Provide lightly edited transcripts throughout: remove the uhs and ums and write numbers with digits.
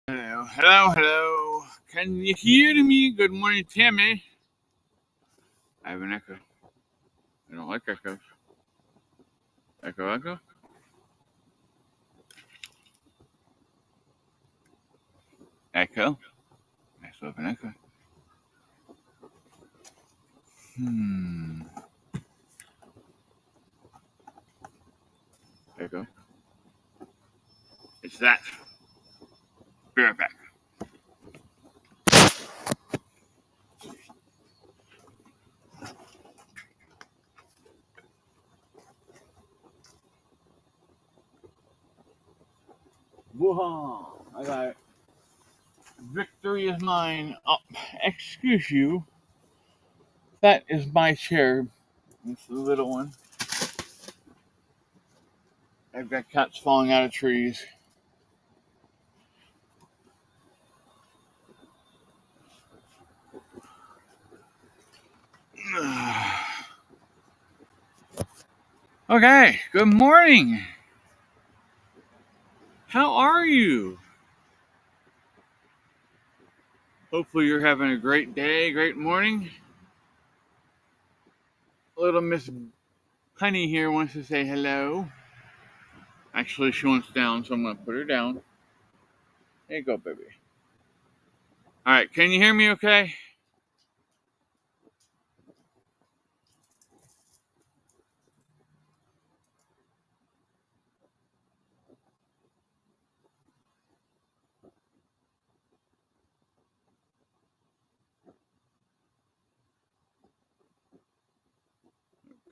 Hello, hello, hello. Can you hear me? Good morning, Tammy. I have an echo. I don't like echoes. Echo, echo. Echo. I still have an echo. Echo. It's that. Be right back. Whoa! I got it. Victory is mine. Oh, excuse you. That is my chair. It's the little one. I've got cats falling out of trees. Okay, good morning. How are you? Hopefully you're having a great day, great morning. Little Miss Honey here wants to say hello. Actually, she wants down, so I'm going to put her down. There you go, baby. All right, can you hear me okay?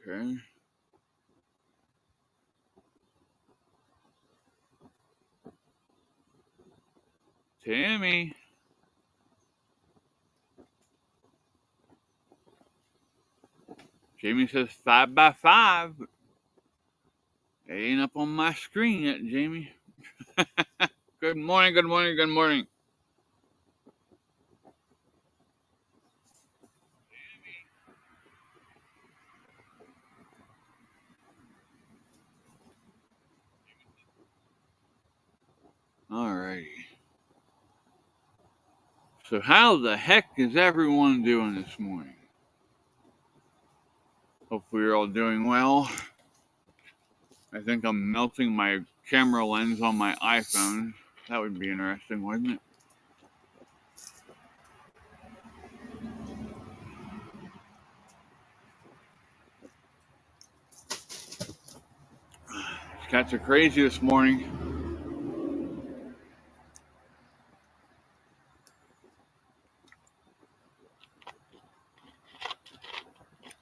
Okay. Tammy. Jamie says 5 by 5. It ain't up on my screen yet, Jamie. Good morning, good morning, good morning. Alrighty. So how the heck is everyone doing this morning? Hopefully you're all doing well. I think I'm melting my camera lens on my iPhone. That would be interesting, wouldn't it? These cats are crazy this morning.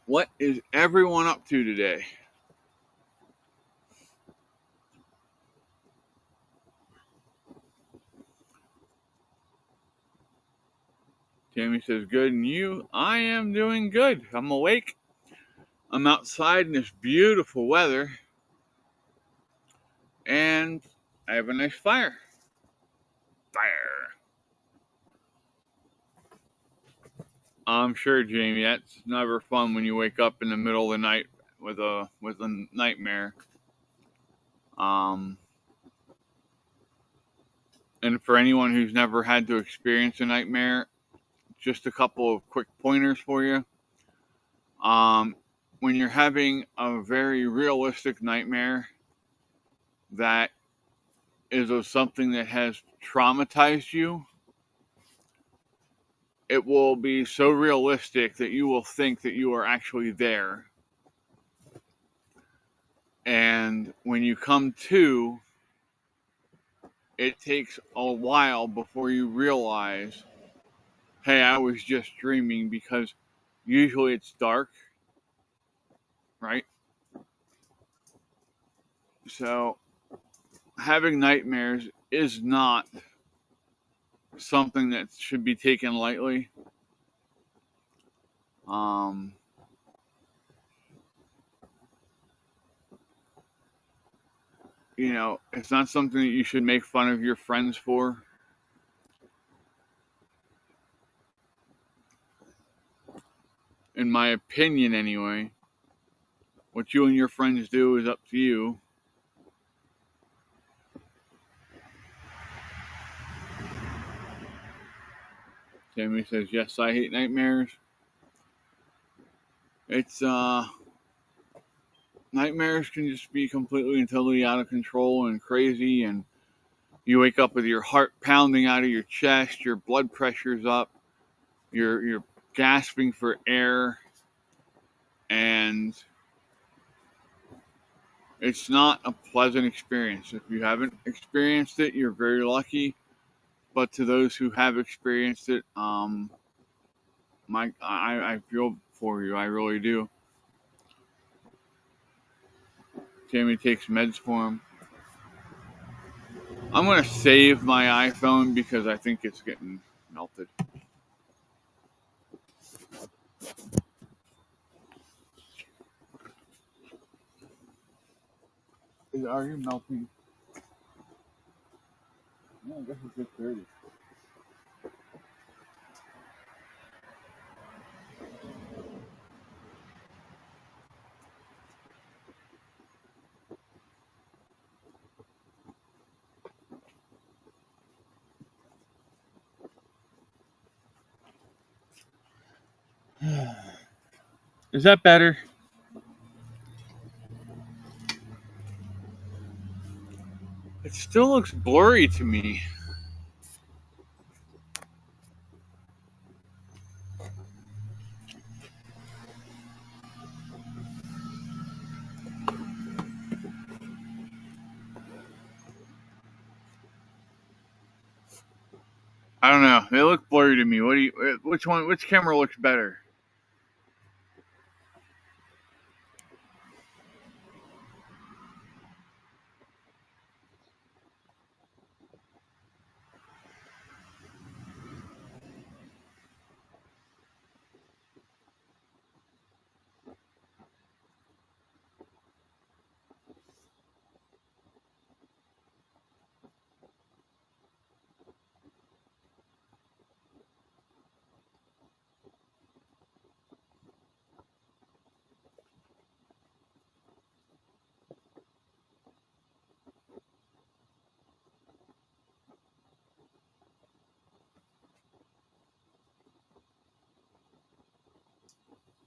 What is everyone up to today? Tammy says, good, and you? I am doing good. I'm awake. I'm outside in this beautiful weather, and I have a nice fire. Fire. I'm sure, Jamie, that's never fun when you wake up in the middle of the night with a nightmare. And for anyone who's never had to experience a nightmare, just a couple of quick pointers for you. When you're having a very realistic nightmare that is of something that has traumatized you, it will be so realistic that you will think that you are actually there. And when you come to, it takes a while before you realize, hey, I was just dreaming, because usually it's dark, right? So having nightmares is not something that should be taken lightly. It's not something that you should make fun of your friends for. In my opinion, anyway. What you and your friends do is up to you. Tammy says, yes, I hate nightmares. It's, nightmares can just be completely and totally out of control and crazy, and you wake up with your heart pounding out of your chest, your blood pressure's up, you're gasping for air, and it's not a pleasant experience. If you haven't experienced it, you're very lucky. But to those who have experienced it, I feel for you. I really do. Tammy takes meds for him. I'm gonna save my iPhone because I think it's getting melted. Are you melting? No, I guess it's just dirty. Is that better? It still looks blurry to me. I don't know. They look blurry to me. What do you? Which one? Which camera looks better?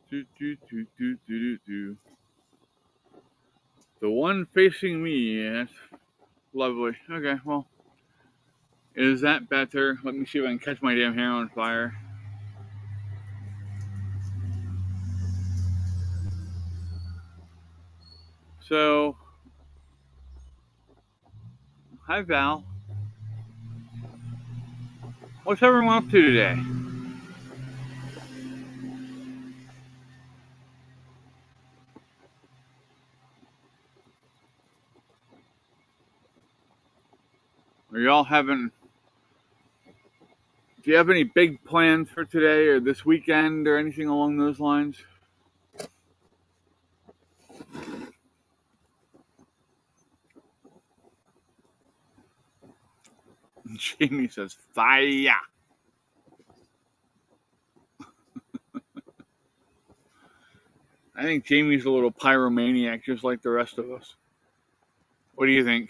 Do, do, do, do, do, do. The one facing me. Yes, lovely. Okay, well, is that better? Let me see if I can catch my damn hair on fire. So, hi Val. What's everyone up to today? Are y'all having? Do you have any big plans for today or this weekend or anything along those lines? Jamie says fire. I think Jamie's a little pyromaniac, just like the rest of us. What do you think?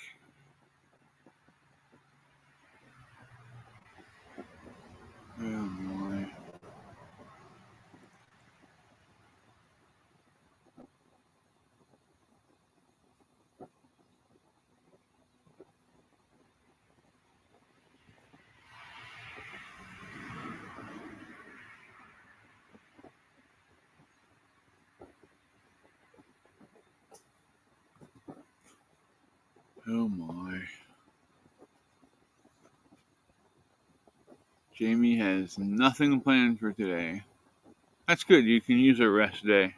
Oh my. Oh my. Jamie has nothing planned for today. That's good. You can use a rest day.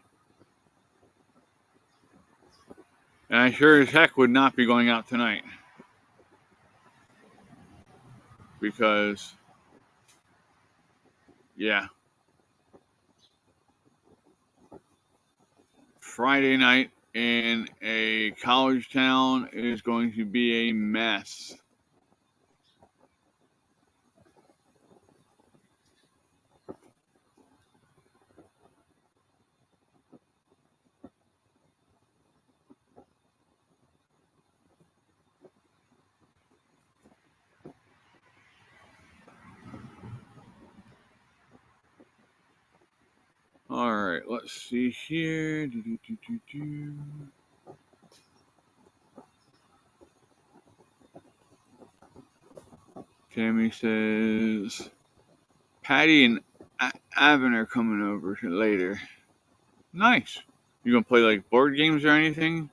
And I sure as heck would not be going out tonight. Because, yeah, Friday night in a college town is going to be a mess. let's see here. Tammy says Patty and Avon are coming over later. Nice. You gonna play like board games or anything?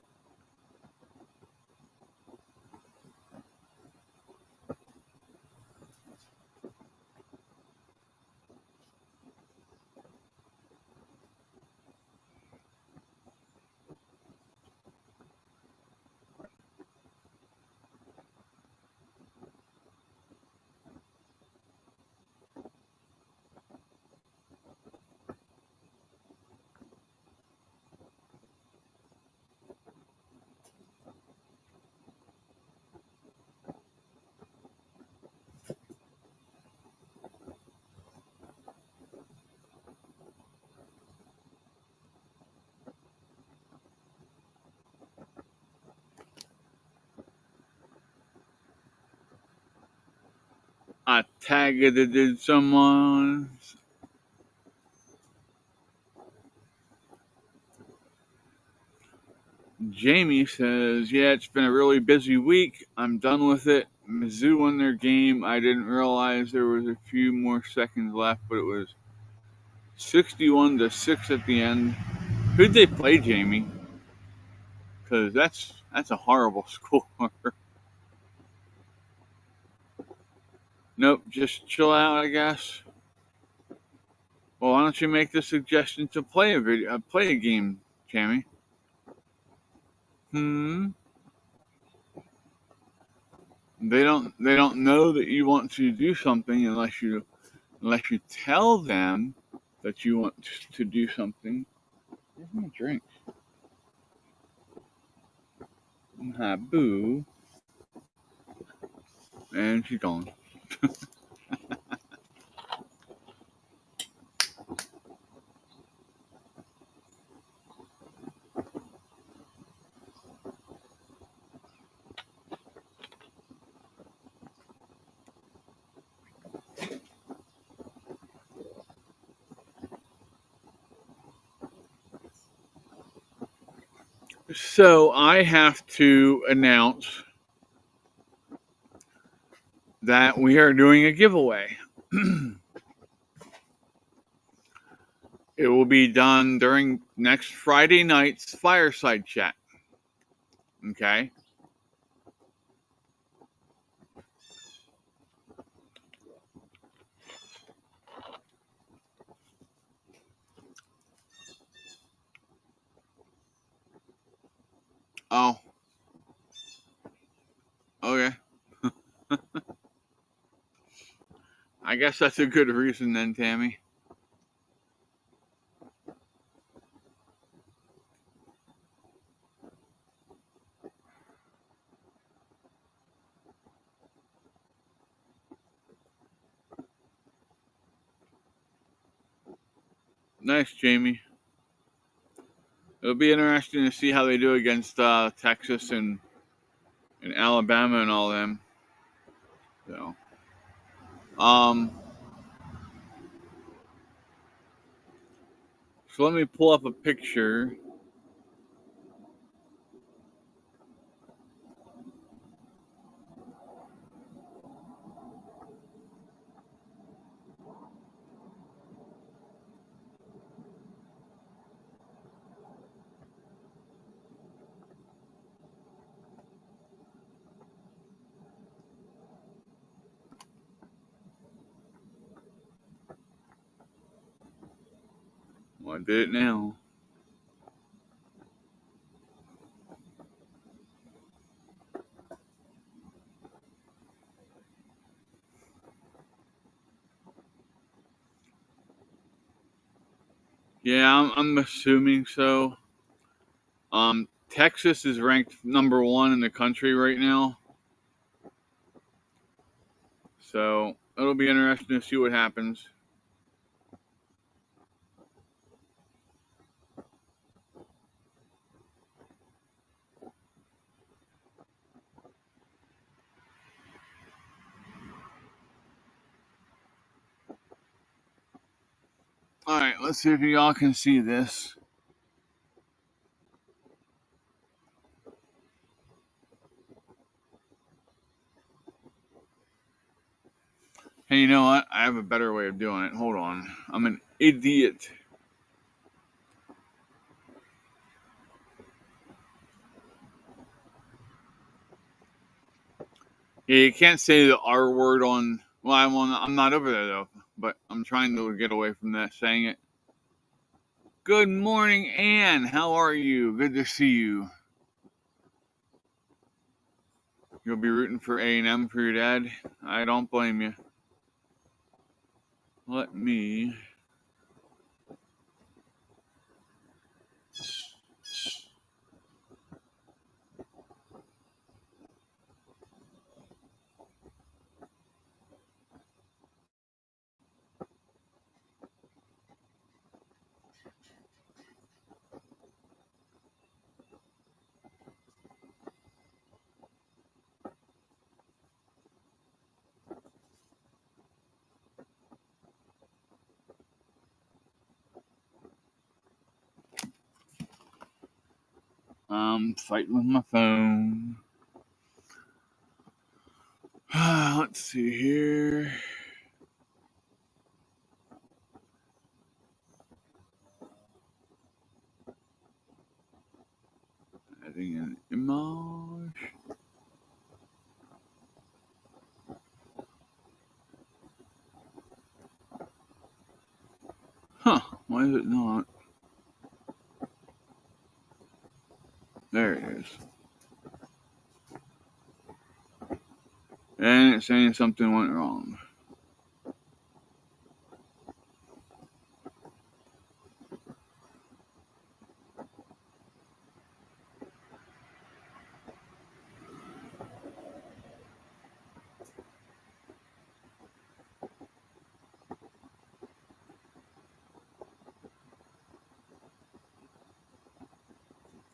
I tagged someone. Jamie says, yeah, it's been a really busy week. I'm done with it. Mizzou won their game. I didn't realize there was a few more seconds left, but it was 61-6 at the end. Who'd they play, Jamie? Because that's a horrible score. Nope, just chill out, I guess. Well, why don't you make the suggestion to play a game, Jamie? They don't know that you want to do something unless you tell them that you want to do something. Where's my drink? Hi, boo. And she's gone. So I have to announce that we are doing a giveaway. It will be done during next Friday night's fireside chat. Okay? Oh, okay. I guess that's a good reason then, Tammy. Nice, Jamie. It'll be interesting to see how they do against Texas and Alabama and all them. So, um, so let me pull up a picture. Well, I did it now. Yeah, I'm assuming so. Texas is ranked number 1 in the country right now. So it'll be interesting to see what happens. All right, let's see if y'all can see this. Hey, you know what? I have a better way of doing it. Hold on. I'm an idiot. Yeah, you can't say the R word on. Well, I'm not over there though, but I'm trying to get away from that saying it. Good morning, Ann. How are you? Good to see you. You'll be rooting for A&M for your dad? I don't blame you. Let me. I'm fighting with my phone. Let's see here. Adding an image. Huh, why is it not? There it is. And it's saying something went wrong.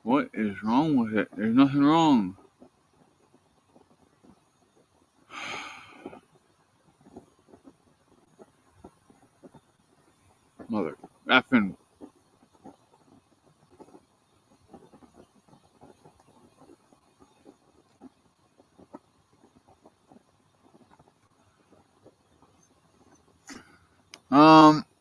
What is wrong with it? There's nothing wrong. Mother effing.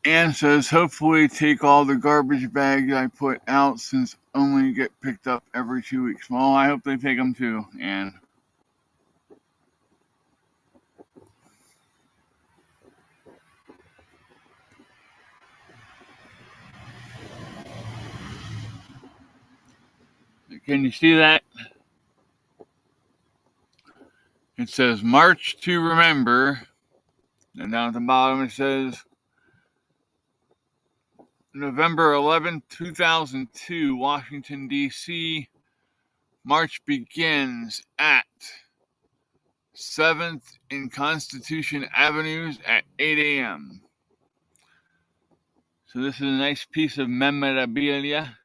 Ann says, hopefully take all the garbage bags I put out since only get picked up every 2 weeks. Well, I hope they take them too, Ann. Can you see that? It says March to Remember. And down at the bottom it says November 11th, 2002, Washington, D.C. March begins at 7th and Constitution Avenues at 8 a.m. So this is a nice piece of memorabilia,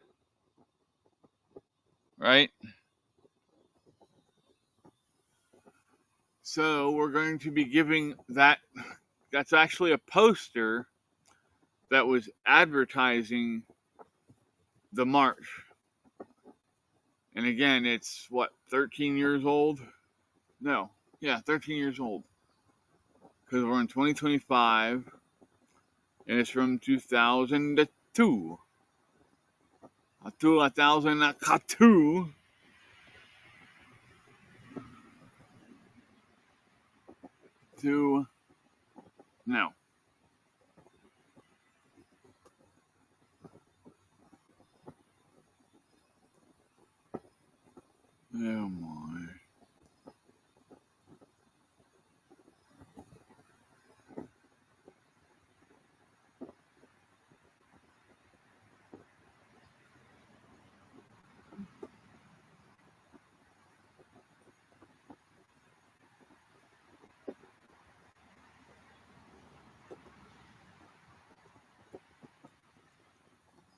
right? So we're going to be giving that. That's actually a poster that was advertising the march. And again, it's what, 13 years old? No, yeah, 13 years old. Because we're in 2025, and it's from 2002. 2002. To now. Oh my.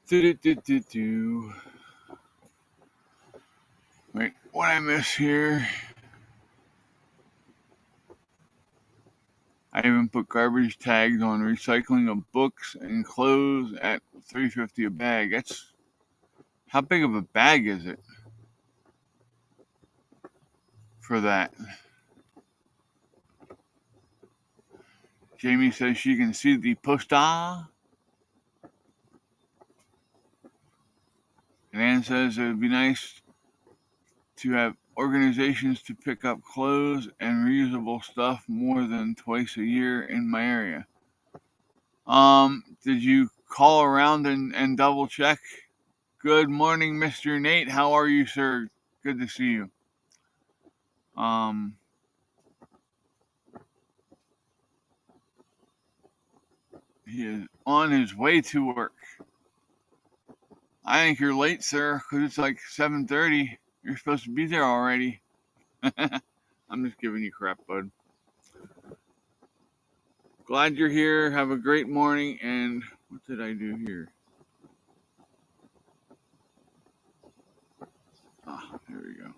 Do. Wait, what I miss here? I even put garbage tags on recycling of books and clothes at $3.50 a bag. That's how big of a bag is it for that? Jamie says she can see the poster. And Ann says it would be nice to have organizations to pick up clothes and reusable stuff more than twice a year in my area. Did you call around and double check? Good morning, Mr. Nate. How are you, sir? Good to see you. He is on his way to work. I think you're late, sir, because it's like 7:30. You're supposed to be there already. I'm just giving you crap, bud. Glad you're here. Have a great morning. And what did I do here? There we go.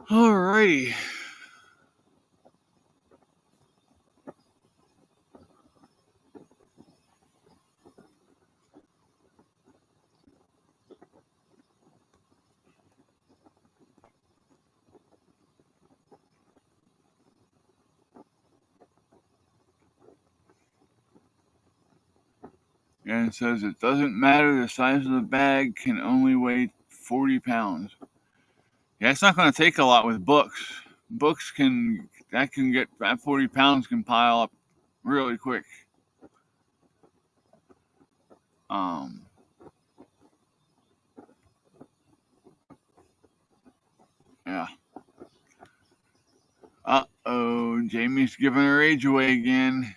Alrighty. And it says it doesn't matter, the size of the bag can only weigh 40 pounds. Yeah, it's not going to take a lot with books. Books that 40 pounds can pile up really quick. Yeah. Uh-oh, Jamie's giving her age away again.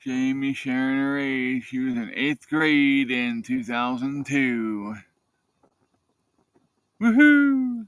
Jamie sharing her age. She was in 8th grade in 2002. Woohoo!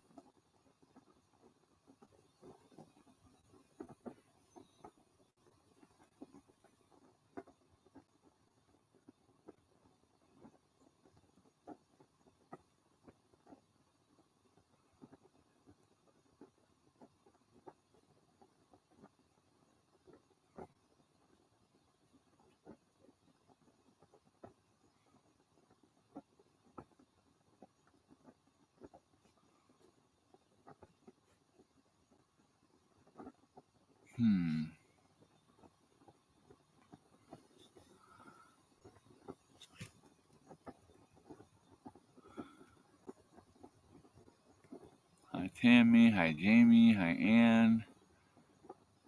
Hi, Tammy. Hi, Jamie. Hi, Ann.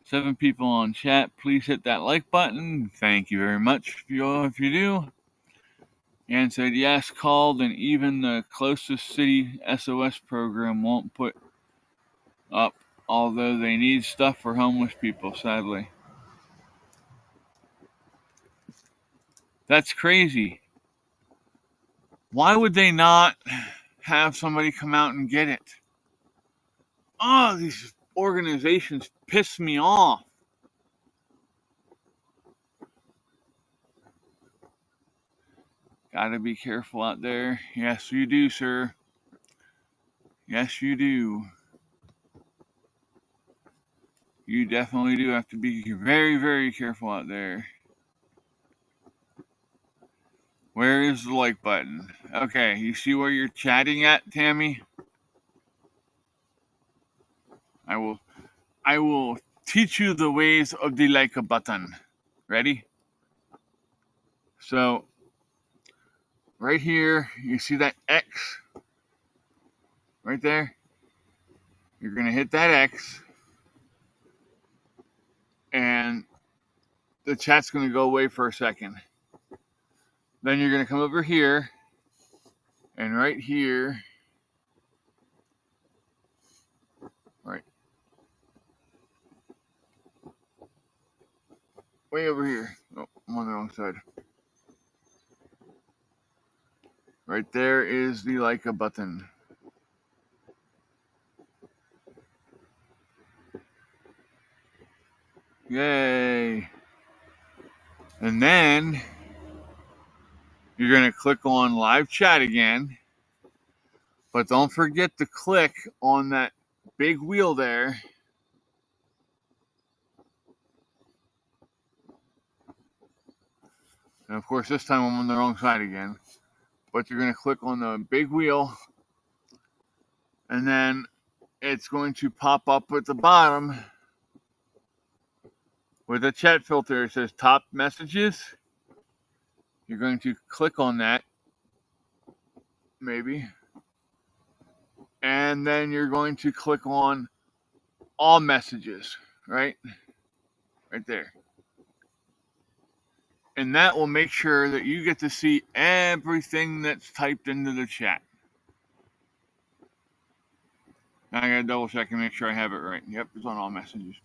7 people on chat. Please hit that like button. Thank you very much if you do. Ann said yes, called, and even the closest city SOS program won't put up, although they need stuff for homeless people, sadly. That's crazy. Why would they not have somebody come out and get it? Oh, these organizations piss me off. Gotta be careful out there. Yes, you do, sir. Yes, you do. You definitely do have to be very, very careful out there. Where is the like button? Okay, you see where you're chatting at, Tammy? I will teach you the ways of the like button. Ready? So, right here, you see that X? Right there? You're going to hit that X, and the chat's going to go away for a second. Then you're going to come over here, and right here, way over here. Oh, I'm on the wrong side. Right there is the like a button. Yay. And then you're going to click on live chat again. But don't forget to click on that big wheel there. And of course, this time I'm on the wrong side again. But you're going to click on the big wheel. And then it's going to pop up at the bottom with a chat filter. It says top messages. You're going to click on that. Maybe. And then you're going to click on all messages. Right? Right there. And that will make sure that you get to see everything that's typed into the chat. Now I gotta double check and make sure I have it right. Yep, it's on all messages.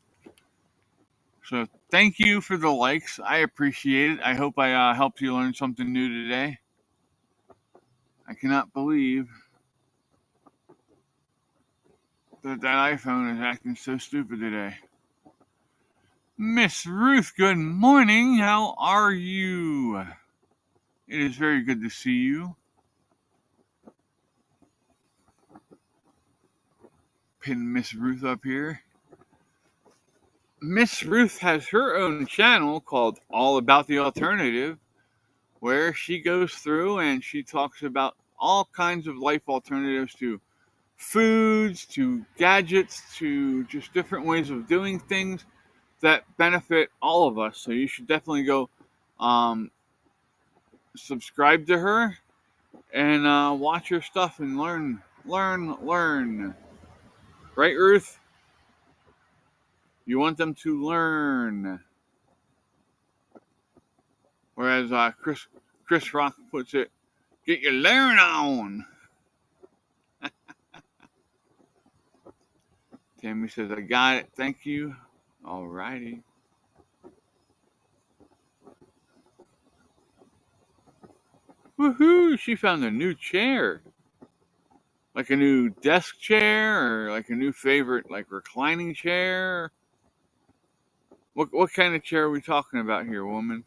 So thank you for the likes. I appreciate it. I hope I helped you learn something new today. I cannot believe that iPhone is acting so stupid today. Miss Ruth, good morning. How are you? It is very good to see you. Pin Miss Ruth up here. Miss Ruth has her own channel called All About the Alternative, where she goes through and she talks about all kinds of life alternatives to foods, to gadgets, to just different ways of doing things that benefit all of us. So you should definitely go subscribe to her and watch her stuff and learn. Right, Ruth? You want them to learn. Whereas Chris Rock puts it, get your learn on. Tammy says, I got it. Thank you. All righty. Woohoo! She found a new chair. Like a new desk chair or like a new favorite like reclining chair. What kind of chair are we talking about here, woman?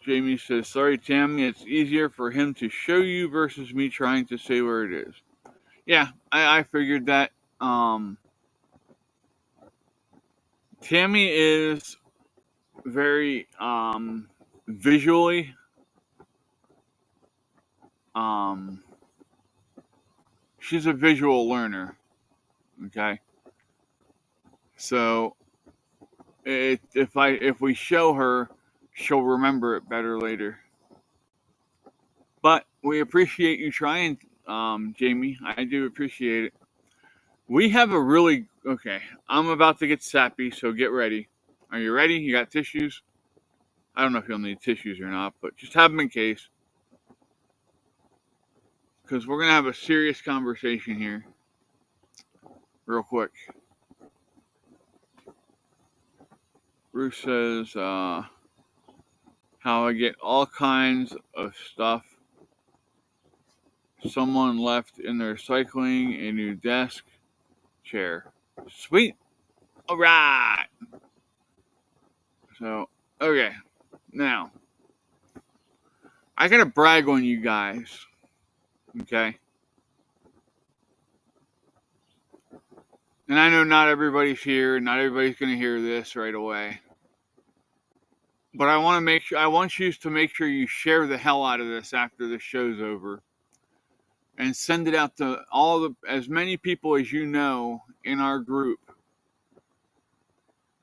Jamie says, sorry, Tammy, it's easier for him to show you versus me trying to say where it is. Yeah, I figured that. Tammy is very visually she's a visual learner. Okay. So if we show her, she'll remember it better later. But we appreciate you trying, Jamie. I do appreciate it. We have a really okay. I'm about to get sappy, so get ready. Are you ready? You got tissues? I don't know if you'll need tissues or not, but just have them in case. Because we're going to have a serious conversation here. Real quick. Bruce says, how I get all kinds of stuff. Someone left in their recycling a new desk chair. Sweet. All right. So, okay. Now, I got to brag on you guys. Okay? And I know not everybody's here. Not everybody's going to hear this right away. But I want you to make sure you share the hell out of this after the show's over. And send it out to as many people as you know in our group.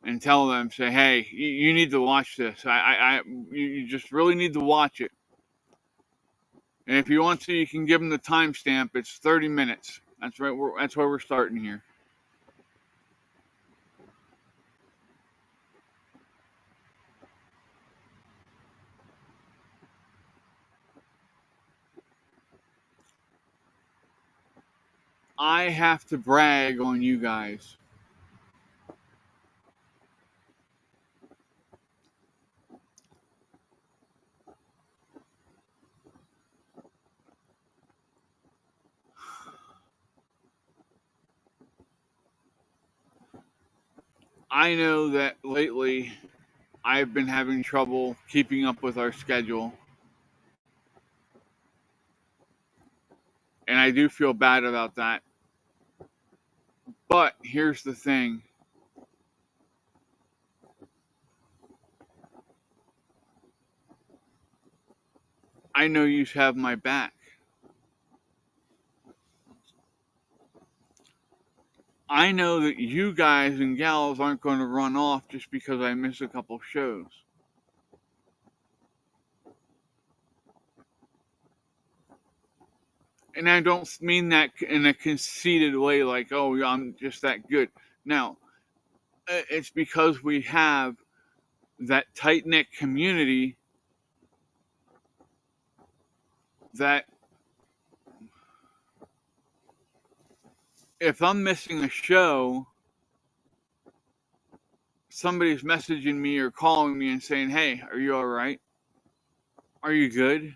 And tell them, say, hey, you need to watch this. You just really need to watch it. And if you want to, you can give them the timestamp. It's 30 minutes. That's right. That's where we're starting here. I have to brag on you guys. I know that lately I've been having trouble keeping up with our schedule. And I do feel bad about that. But here's the thing. I know you have my back. I know that you guys and gals aren't going to run off just because I miss a couple shows. And I don't mean that in a conceited way, like, oh, I'm just that good. Now, it's because we have that tight knit community that if I'm missing a show, somebody's messaging me or calling me and saying, hey, are you all right? Are you good?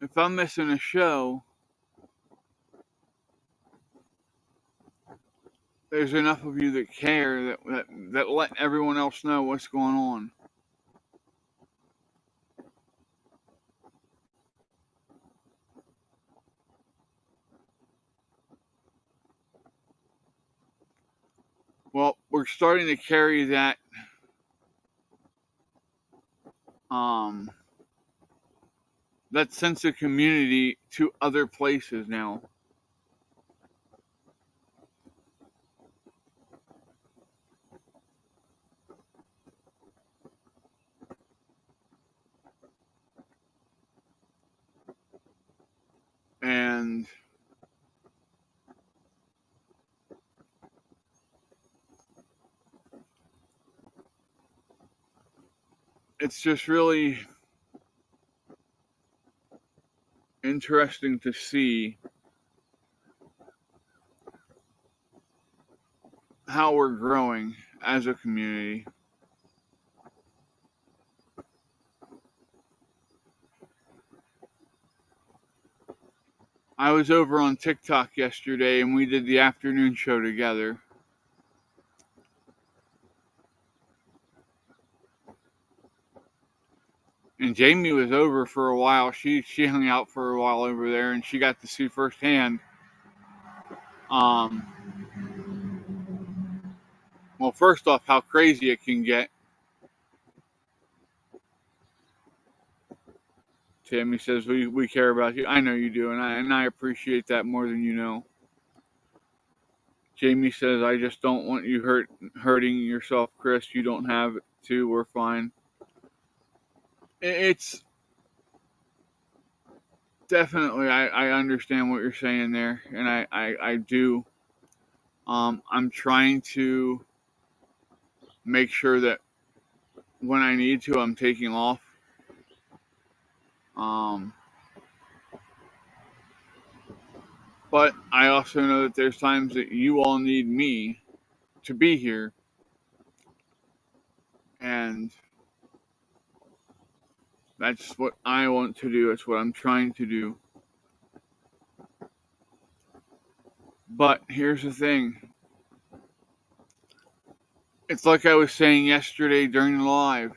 If I'm missing a show, there's enough of you that care that let everyone else know what's going on. Well, we're starting to carry that that sense of community to other places now. And it's just really interesting to see how we're growing as a community. I was over on TikTok yesterday and we did the afternoon show together. And Jamie was over for a while. She hung out for a while over there and she got to see firsthand. Well, first off, how crazy it can get. Tammy says, we care about you. I know you do, and I appreciate that more than you know. Jamie says, I just don't want you hurting yourself, Chris. You don't have to. We're fine. It's definitely, I understand what you're saying there, and I do. I'm trying to make sure that when I need to, I'm taking off. But I also know that there's times that you all need me to be here. And that's what I want to do. That's what I'm trying to do. But here's the thing. It's like I was saying yesterday during the live.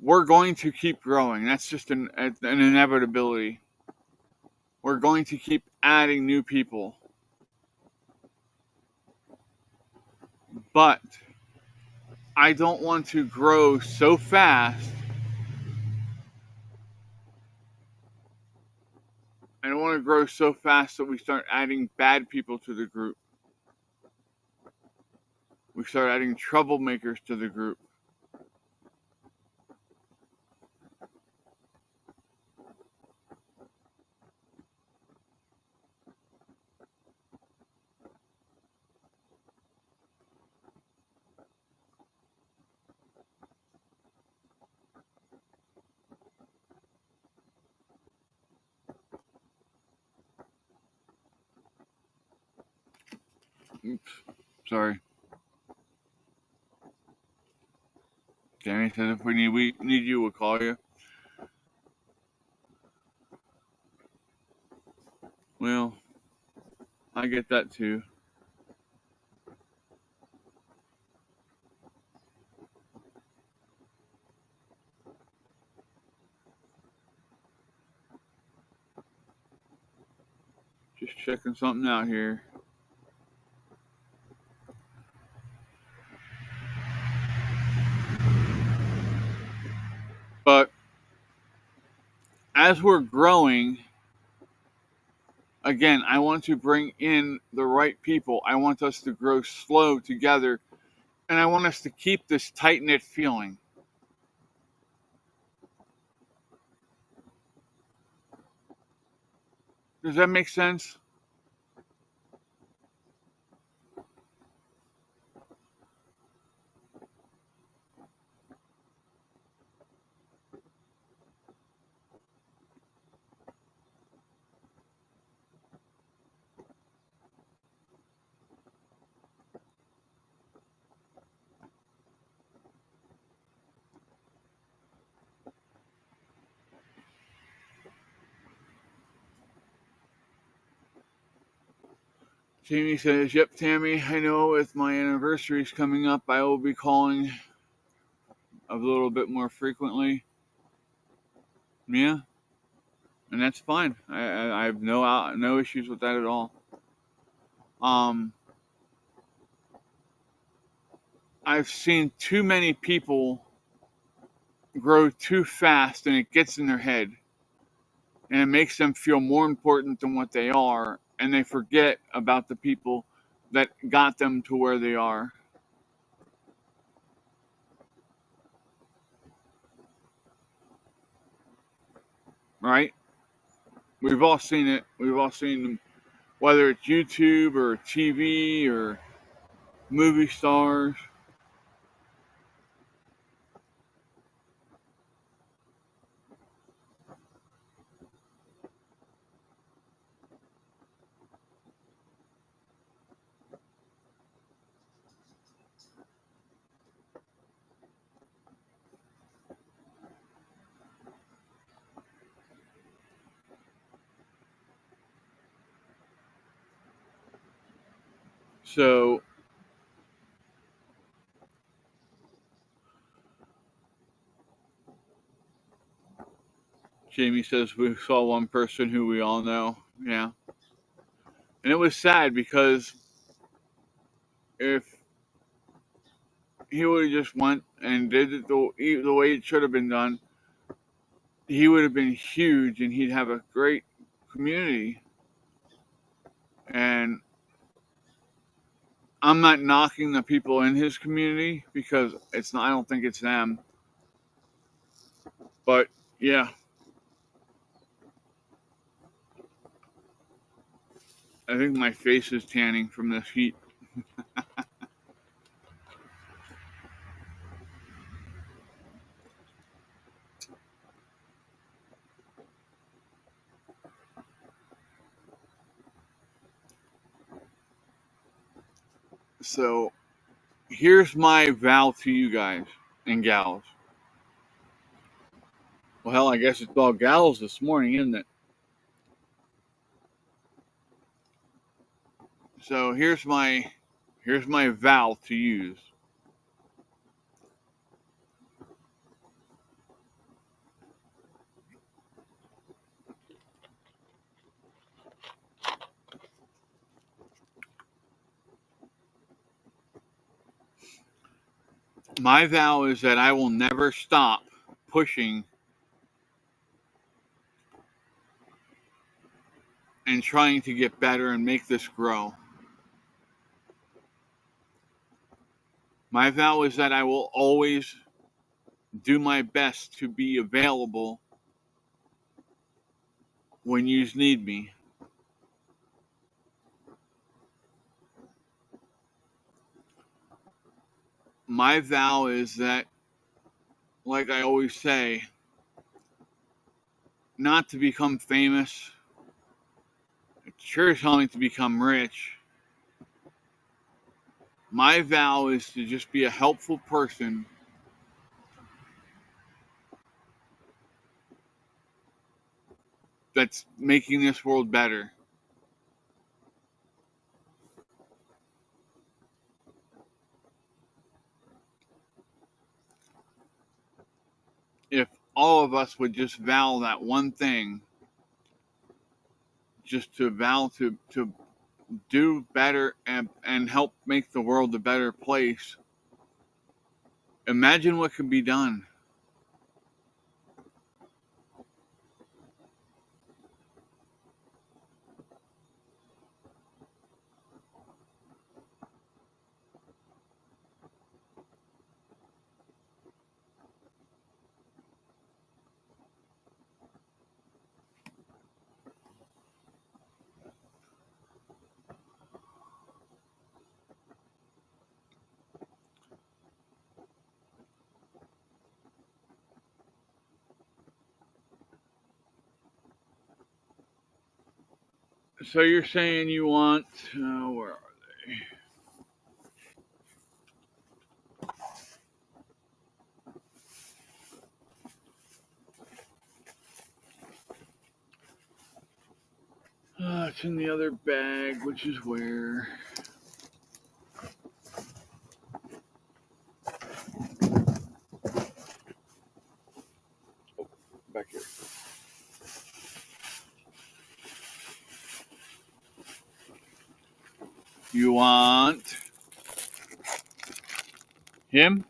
We're going to keep growing. That's just an inevitability. We're going to keep adding new people. But I don't want to grow so fast. I don't want to grow so fast that we start adding bad people to the group. we start adding troublemakers to the group. Oops, sorry. Danny said if we need you, we'll call you. Well, I get that too. Just checking something out here. But as we're growing, again, I want to bring in the right people. I want us to grow slow together, and I want us to keep this tight-knit feeling. Does that make sense? Tammy says, yep, Tammy, I know with my anniversaries coming up, I will be calling a little bit more frequently. Yeah, and that's fine. I have no issues with that at all. I've seen too many people grow too fast, and it gets in their head, and it makes them feel more important than what they are, and they forget about the people that got them to where they are. Right? We've all seen it. We've all seen, whether it's YouTube or TV or movie stars. So, Jamie says we saw one person who we all know. Yeah. And it was sad because if he would have just went and did it the way it should have been done, he would have been huge and he'd have a great community. And I'm not knocking the people in his community because it's not, I don't think it's them. But yeah, I think my face is tanning from this heat. So here's my vow to you guys and gals. Well, hell, I guess it's all gals this morning, isn't it? So here's my vow to use. My vow is that I will never stop pushing and trying to get better and make this grow. My vow is that I will always do my best to be available when you need me. My vow is that, like I always say, not to become famous, sure as hell not to become rich. My vow is to just be a helpful person that's making this world better. If all of us would just vow that one thing, just to vow to do better and help make the world a better place, imagine what could be done. So you're saying you want, where are they? It's in the other bag, which is where? Back here. You want him?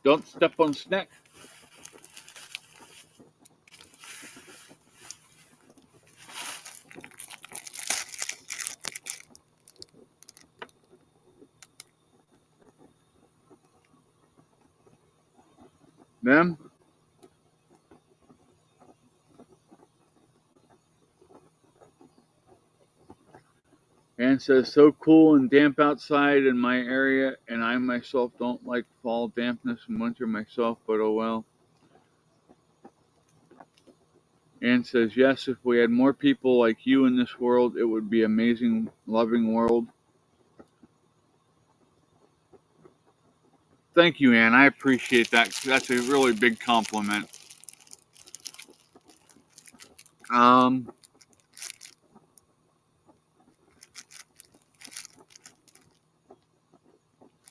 Don't step on snack. Them? Ann says, so cool and damp outside in my area, and I myself don't like fall dampness in winter myself, but oh well. Ann says, yes, if we had more people like you in this world, it would be an amazing, loving world. Thank you, Ann. I appreciate that. That's a really big compliment.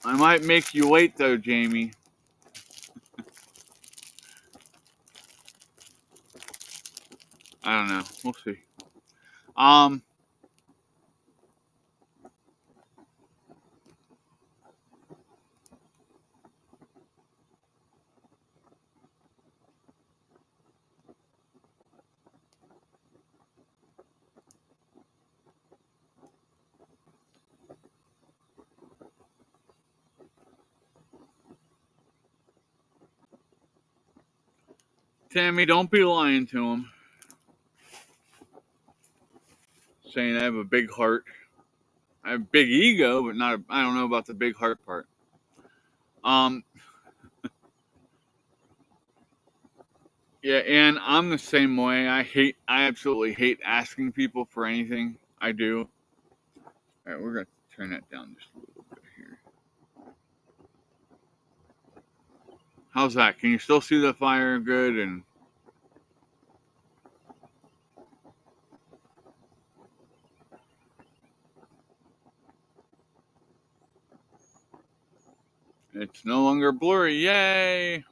I might make you wait though, Jamie. I don't know. We'll see. Tammy, don't be lying to him. Saying I have a big heart. I have a big ego, but not. I don't know about the big heart part. Um, yeah, and I'm the same way. I absolutely hate asking people for anything. I do. All right, we're gonna turn that down just a little bit here. How's that? Can you still see the fire good? And it's no longer blurry. Yay!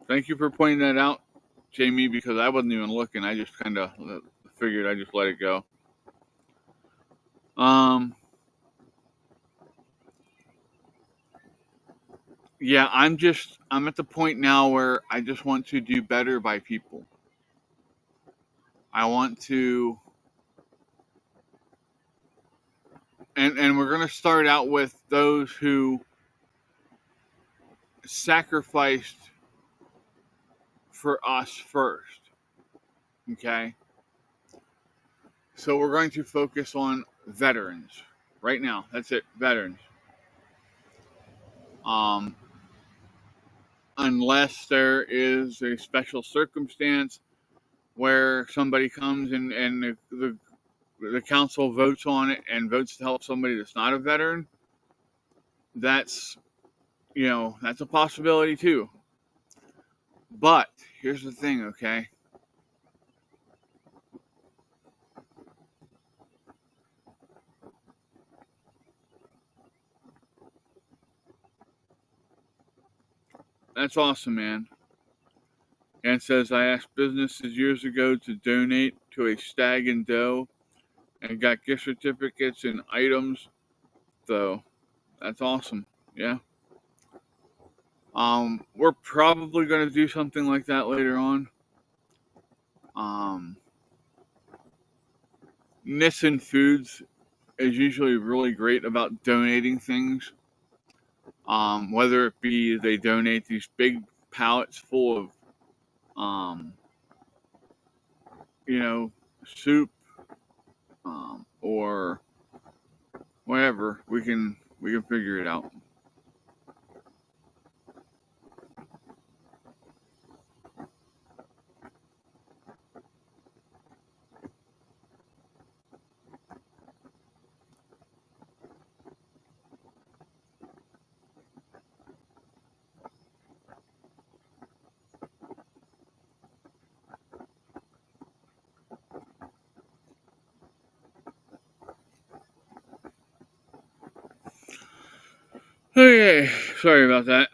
Thank you for pointing that out, Jamie, because I wasn't even looking. I just kind of figured I just let it go. Yeah, I'm at the point now where I just want to do better by people. I want to and we're going to start out with those who sacrificed for us first. Okay? So we're going to focus on veterans right now. That's it, veterans. Unless there is a special circumstance where somebody comes and the council votes on it and votes to help somebody that's not a veteran, that's that's a possibility too. But here's the thing, okay? That's awesome, man. And it says, I asked businesses years ago to donate to a stag and doe and got gift certificates and items. So that's awesome. Yeah. We're probably going to do something like that later on. Nissan Foods is usually really great about donating things. Whether it be they donate these big pallets full of, soup, or whatever, we can figure it out. Okay, sorry about that.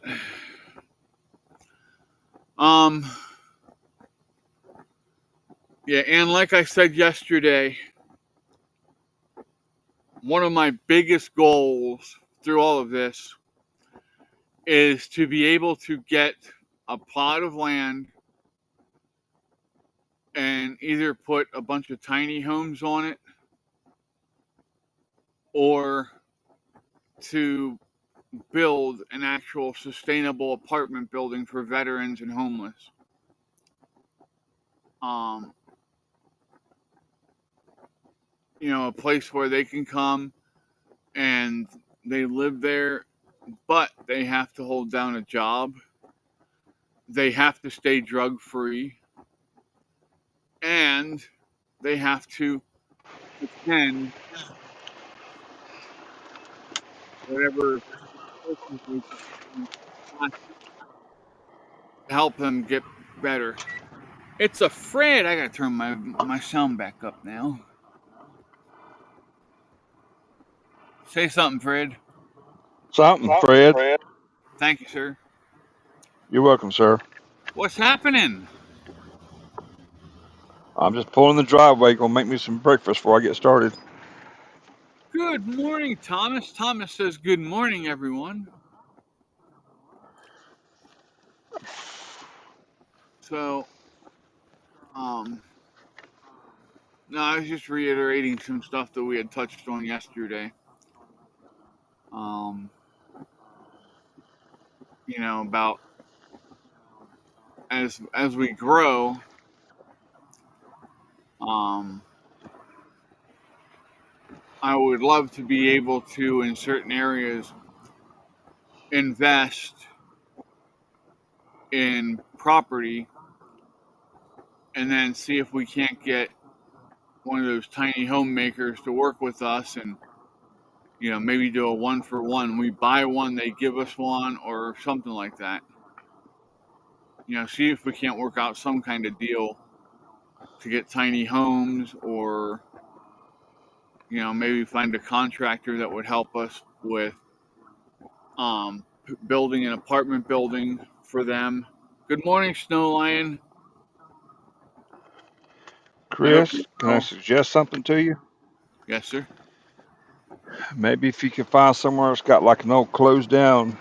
Yeah, and like I said yesterday, one of my biggest goals through all of this is to be able to get a plot of land and either put a bunch of tiny homes on it or to build an actual sustainable apartment building for veterans and homeless. A place where they can come and they live there, but they have to hold down a job. They have to stay drug free, and they have to attend whatever to help them get better. It's a Fred. I gotta turn my sound back up now. Say something, Fred. Something, Fred. Thank you, sir. You're welcome, sir. What's happening? I'm just pulling the driveway. Gonna make me some breakfast before I get started. Good morning, Thomas. Thomas says, good morning, everyone. So, no, I was just reiterating some stuff that we had touched on yesterday. About as we grow, I would love to be able to, in certain areas, invest in property and then see if we can't get one of those tiny homemakers to work with us and maybe do a 1-for-1. We buy one, they give us one, or something like that. See if we can't work out some kind of deal to get tiny homes, or maybe find a contractor that would help us with building an apartment building for them. Good morning, Snow Lion. Chris, can I suggest something to you? Yes, sir. Maybe if you can find somewhere that's got like an old closed down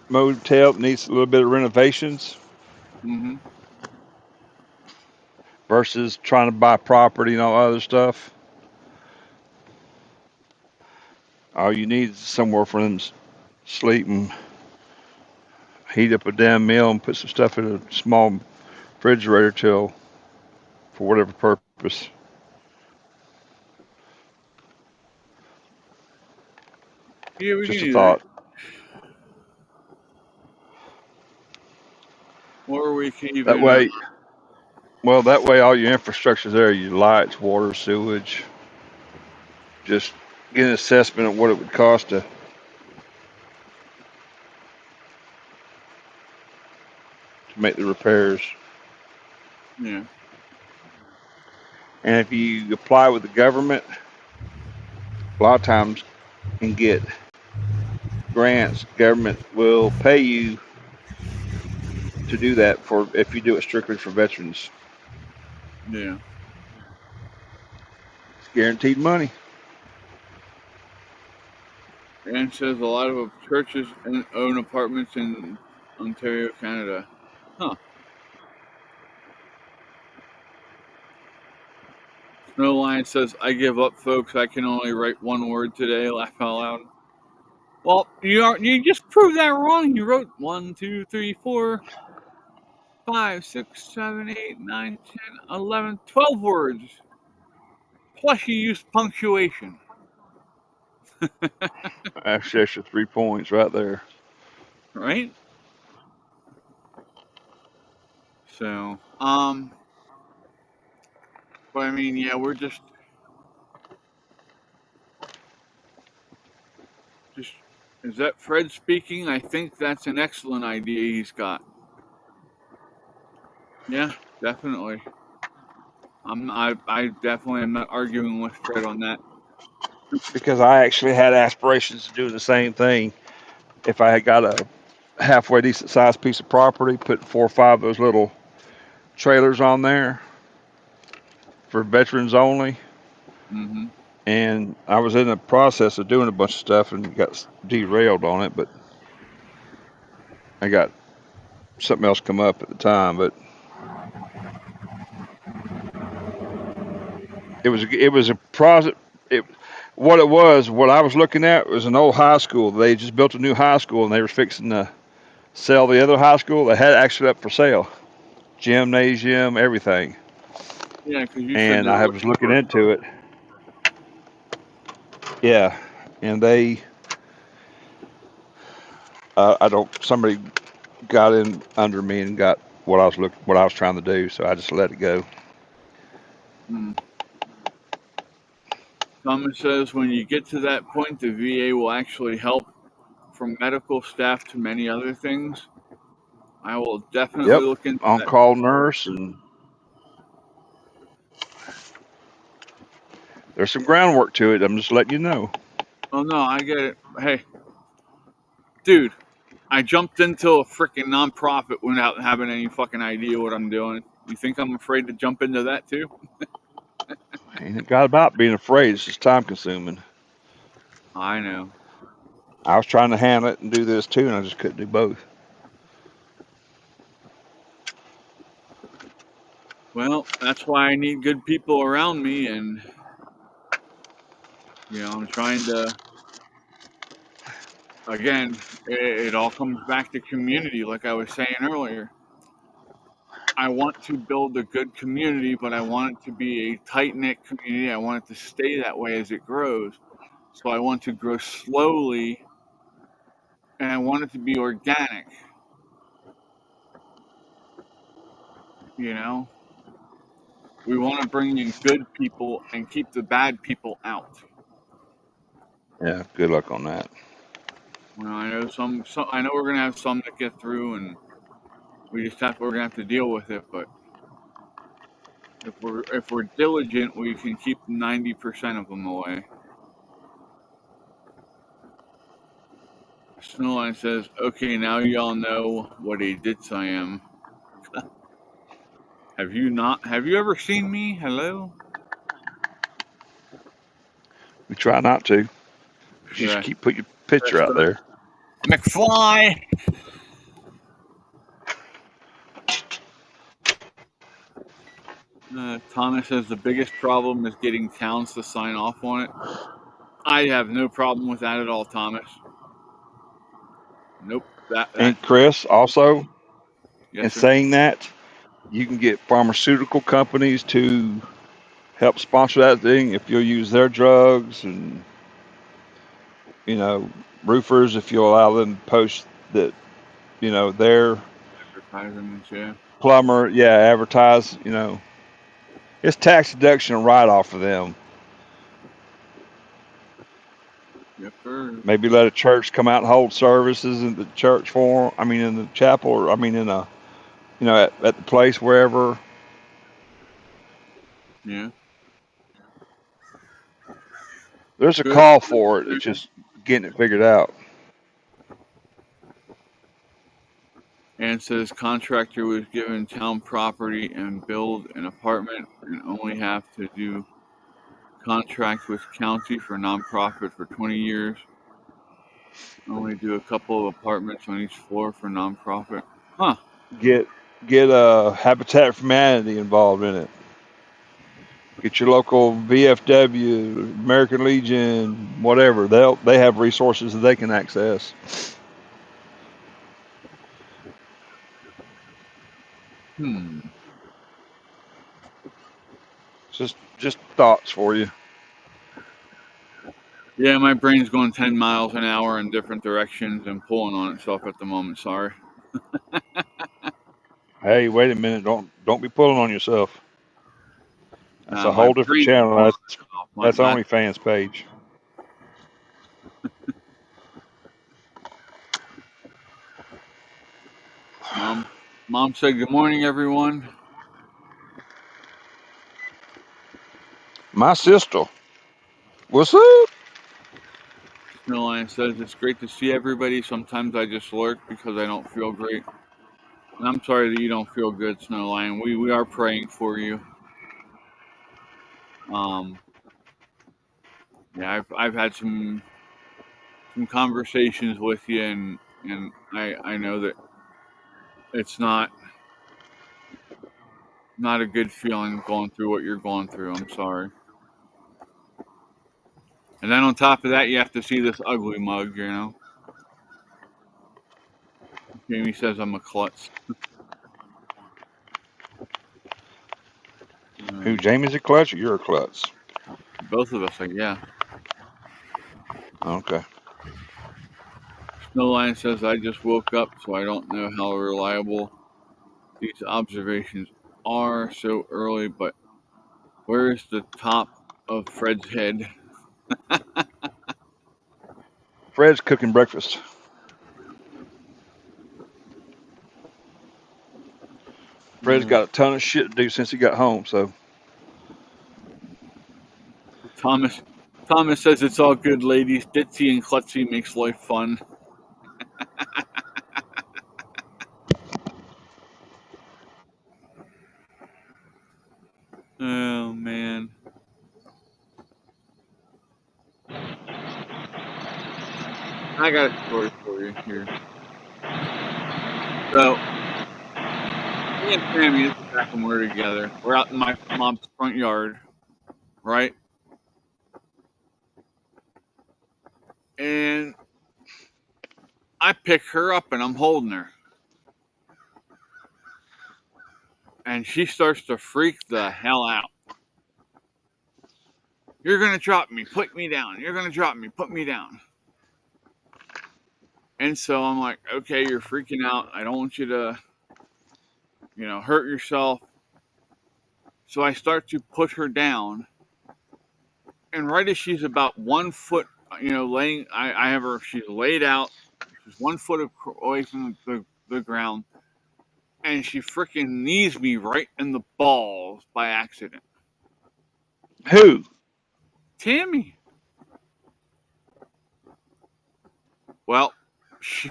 motel that needs a little bit of renovations Mm-hmm. versus trying to buy property and all other stuff. All you need is somewhere for them to sleep and heat up a damn meal and put some stuff in a small refrigerator till for whatever purpose. Yeah, we can Just a do that. thought. Or we can That even, way, well, that way all your infrastructure's there, your lights, water, sewage. Just get an assessment of what it would cost to make the repairs. yeah, And if you apply with the government, a lot of times and get grants, government will pay you to do that for if you do it strictly for veterans. yeah. It's guaranteed money. And says a lot of churches own apartments in Ontario, Canada. Huh. Snow Lion says, I give up, folks. I can only write one word today. Laugh out loud. Well, you just proved that wrong. You wrote 1, 2, 3, 4, 5, 6, 7, 8, 9, 10, 11, 12 words. Plus you used punctuation. Actually, extra 3 points right there. Right? So, but I mean, yeah, we're just, is that Fred speaking? I think that's an excellent idea he's got. Yeah, definitely. I definitely am not arguing with Fred on that. Because I actually had aspirations to do the same thing. If I had got a halfway decent sized piece of property, put 4 or 5 of those little trailers on there for veterans only. Mm-hmm. And I was in the process of doing a bunch of stuff and got derailed on it, but I got something else come up at the time. But it was a process. It what I was looking at was an old high school. They just built a new high school and they were fixing to sell the other high school. They had it actually up for sale, gymnasium, everything. Yeah, because you said And they're I was looking looking for. into it. Yeah, and they, I don't. Somebody got in under me and got what I was trying to do. So I just let it go. Hmm. Thomas says when you get to that point, the VA will actually help from medical staff to many other things. I will definitely Yep, look into on that. call nurse, and there's some groundwork to it. I'm just letting you know. Oh no, I get it. Hey, dude, I jumped into a freaking nonprofit without having any fucking idea what I'm doing. You think I'm afraid to jump into that too? Ain't got about being afraid. It's just time consuming. I know. I was trying to handle it and do this too, and I just couldn't do both. Well, that's why I need good people around me, and I'm trying to. Again, it all comes back to community, like I was saying earlier. I want to build a good community, but I want it to be a tight knit community. I want it to stay that way as it grows. So I want to grow slowly, and I want it to be organic. You know, we want to bring in good people and keep the bad people out. Yeah, good luck on that. I know some. I know we're gonna have some to get through, and we're gonna have to deal with it. But if we're diligent, we can keep 90% of them away. Snowline says, "Okay, now y'all know what a ditz I am. Have you not? Have you ever seen me? Hello." We try not to. You should Yeah. keep put your picture out there. McFly. Thomas says the biggest problem is getting towns to sign off on it. I have no problem with that at all, Thomas. Nope. That. And Chris, also, in Yes, sir. saying that, you can get pharmaceutical companies to help sponsor that thing if you'll use their drugs, and you know, roofers if you'll allow them to post that, you know, their Advertisements, yeah. plumber, yeah, advertise, you know, it's tax deduction and write off for them. Yes, sir. Maybe let a church come out and hold services in the church for 'em. I mean, in the chapel, or I mean, in a, you know, at the place wherever. Yeah. There's a Good. call for it. It's just getting it figured out. And says contractor was given town property and build an apartment and only have to do contract with county for nonprofit for 20 years. Only do a couple of apartments on each floor for nonprofit. Huh. Get Habitat for Humanity involved in it. Get your local VFW, American Legion, whatever. They have resources that they can access. Hmm. Just thoughts for you. Yeah, my brain's going 10 miles an hour in different directions and pulling on itself at the moment. Sorry. Hey, wait a minute. Don't be pulling on yourself. That's a My whole different brain's channel. pulling on That's itself. that's OnlyFans page. Mom said, "Good morning, everyone." My sister. What's up? Snowline says, "It's great to see everybody. Sometimes I just lurk because I don't feel great." And I'm sorry that you don't feel good, Snowline. We are praying for you. Um, yeah, I've had some conversations with you, and I know that it's not a good feeling going through what you're going through. I'm sorry. And then on top of that, you have to see this ugly mug. You know, Jamie says I'm a klutz. Who, Um, Jamie's a klutz or you're a klutz? both of us, like, yeah. Okay. Snowline says I just woke up, so I don't know how reliable these observations are so early. But where's the top of Fred's head? Fred's cooking breakfast. Fred's Uh, got a ton of shit to do since he got home, so Thomas Thomas says it's all good, ladies. Ditzy and klutzy makes life fun. Oh man, I got a story for you here. So me and Tammy, this is back when we were together. We're out in my mom's front yard, right? And I pick her up and I'm holding her, and she starts to freak the hell out. You're gonna drop me, put me down. You're gonna drop me, put me down. And so I'm like, okay, you're freaking out. I don't want you to, hurt yourself. So I start to put her down, and right as she's about 1 foot, laying, I have her. She's laid out. She's 1 foot away from the ground, and she freaking knees me right in the balls by accident. who? Tammy. Well, she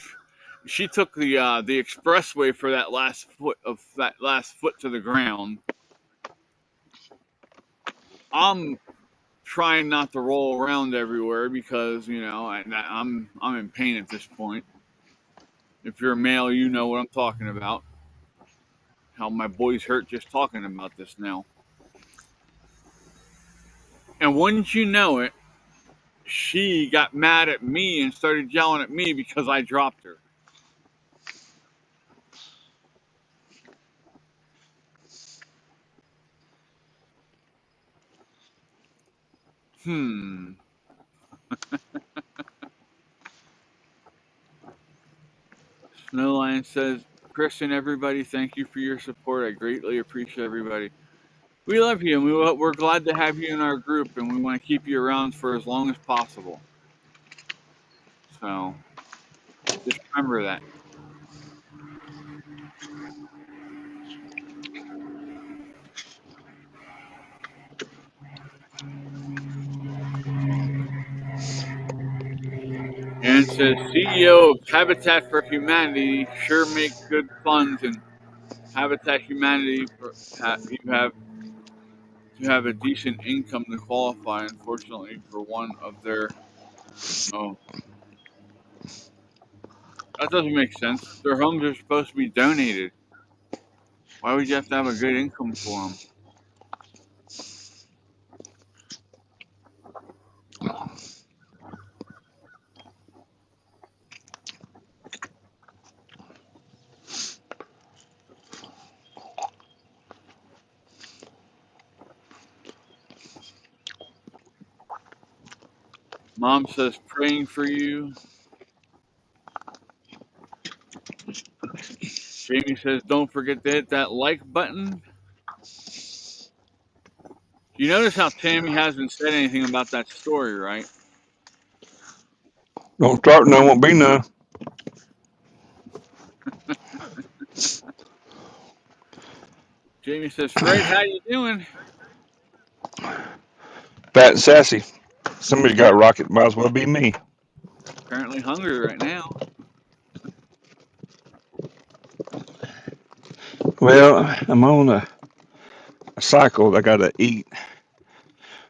she took the expressway for that last foot to the ground. I'm trying not to roll around everywhere because I'm in pain at this point. If you're a male, you know what I'm talking about. How my boys hurt just talking about this now. And wouldn't you know it, she got mad at me and started yelling at me because I dropped her. Snowline says, Chris and everybody, thank you for your support. I greatly appreciate everybody. We love you, and we're glad to have you in our group, and we want to keep you around for as long as possible. So, just remember that. And says, CEO of Habitat for Humanity sure make good funds, and Habitat Humanity, you have to have a decent income to qualify, unfortunately, for one of their... Oh, that doesn't make sense. Their homes are supposed to be donated. Why would you have to have a good income for them? Mom says, praying for you. Jamie says, don't forget to hit that like button. You notice how Tammy hasn't said anything about that story, right? Don't start none, won't be none. Jamie says, Fred, how you doing? Fat and sassy. Somebody got a rocket, might as well be me. Apparently hungry right now. Well, I'm on a cycle. I gotta eat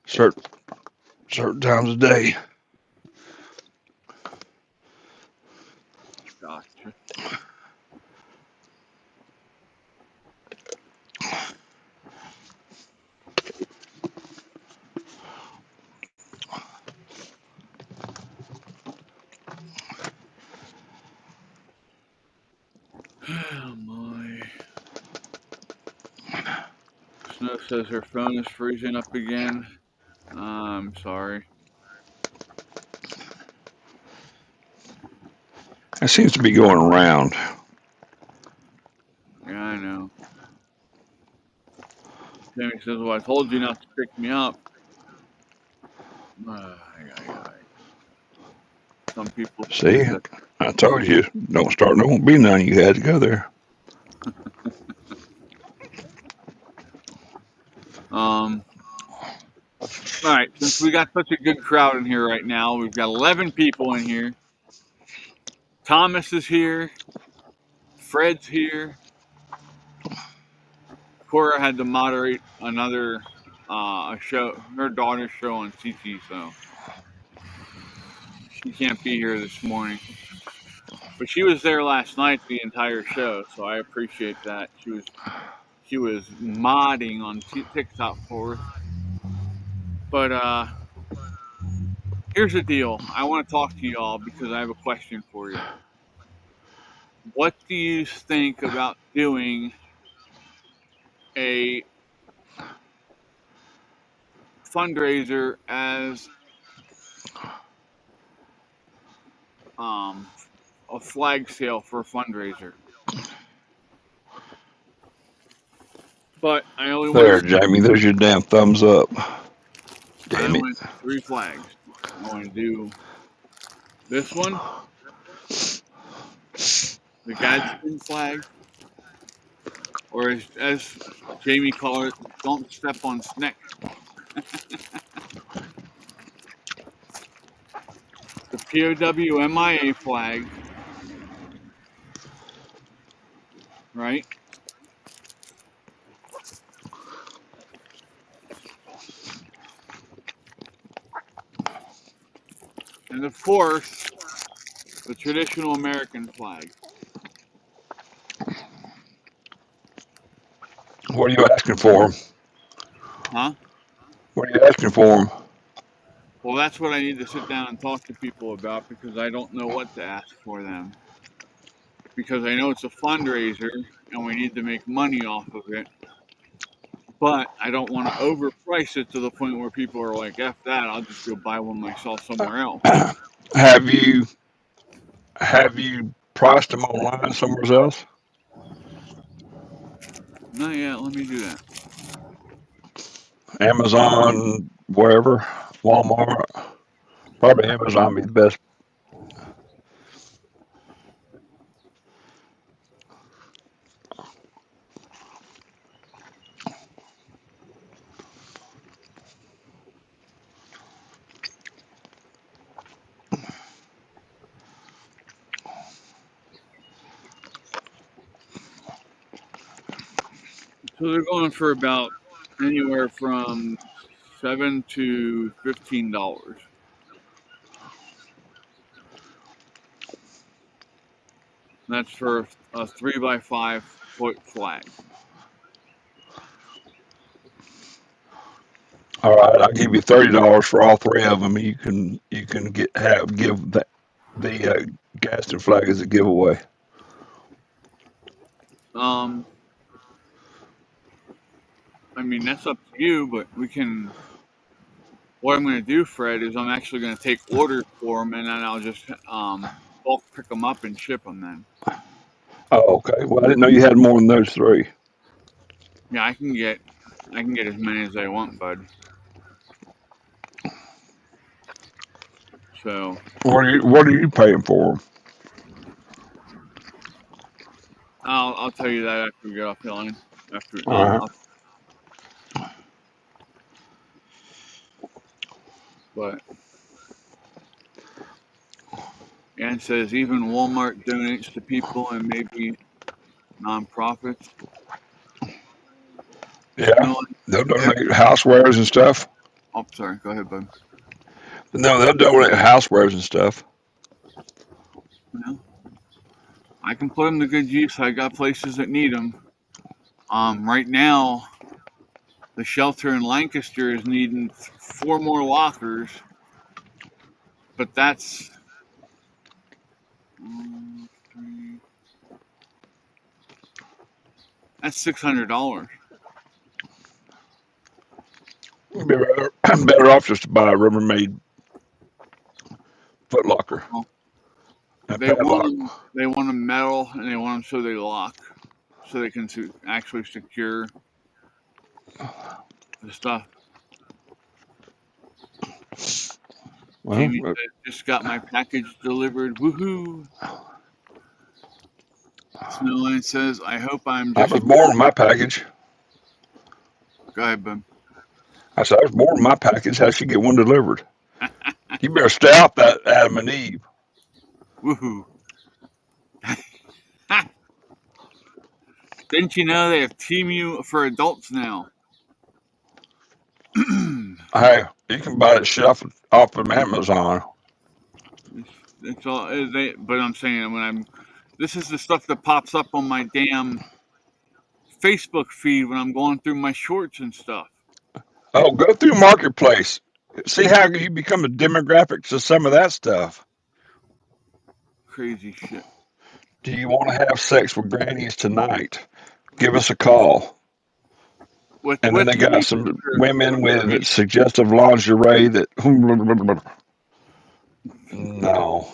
certain times a day. Gotcha. Oh my. Snow says her phone is freezing up again. I'm sorry. It seems to be going around. Yeah, I know. Tammy says, well, I told you not to pick me up. Some people See, choose that. I told you, don't start, there won't be none. You had to go there. All right, since we got such a good crowd in here right now, we've got 11 people in here. Thomas is here. Fred's here. Cora had to moderate another show, her daughter's show on CT, so she can't be here this morning. But she was there last night the entire show, so I appreciate that. She was modding on TikTok for us. But here's the deal. I want to talk to y'all because I have a question for you. What do you think about doing a fundraiser as a flag sale for a fundraiser? But I only There, want to Jamie, there's your damn thumbs up. Damn it. 3 flags. I want to do this one, the Gadsden flag, or as Jamie called it, don't step on Sneck. The POW MIA flag, right? And of course, the traditional American flag. What are you asking for? Huh? What are you asking for? Well, that's what I need to sit down and talk to people about because I don't know what to ask for them. Because I know it's a fundraiser and we need to make money off of it, but I don't want to overprice it to the point where people are like, "F that! I'll just go buy one myself somewhere else." Have you priced them online somewhere else? Not yet. Let me do that. Amazon, wherever, Walmart. Probably Amazon be the best. So they're going for about anywhere from $7 to $15. That's for a 3 by 5 foot flag. All right, I'll give you $30 for all three of them. You can give the Gaston flag as a giveaway. Um, I mean that's up to you, but we can. What I'm going to do, Fred, is I'm actually going to take orders for them, and then I'll just bulk pick them up and ship them. Then, Oh, okay. Well, I didn't know you had more than those three. yeah, I can get as many as I want, bud. So, What are you paying for them? I'll tell you that after we get off the line. After All right. but Ann says even Walmart donates to people and maybe nonprofits. Yeah, No, they'll donate housewares and stuff. oh, sorry. Go ahead, bud. No, they'll donate housewares and stuff. Yeah, I can put them to good use. I got places that need them. Right now, the shelter in Lancaster is needing 4 more lockers, but that's $600. You'd be better off just to buy a Rubbermaid footlocker Well, and they want padlock. them. They want them metal, and they want them so they lock, so they can actually secure the stuff. Well, Jamie said, just got my package delivered. Woohoo! Snowline says, I hope I'm I just. was born with my package. Go ahead, bud. I said I was born with my package. How she get one delivered? You better stay off that Adam and Eve. Woohoo! Didn't you know they have Temu for adults now? Hey, you can buy that shit off of Amazon. It's all but I'm saying this is the stuff that pops up on my damn Facebook feed when I'm going through my shorts and stuff. Oh, go through Marketplace. See how you become a demographic to some of that stuff. Crazy shit. Do you want to have sex with grannies tonight? Give us a call. And then they got some women with suggestive lingerie that. No.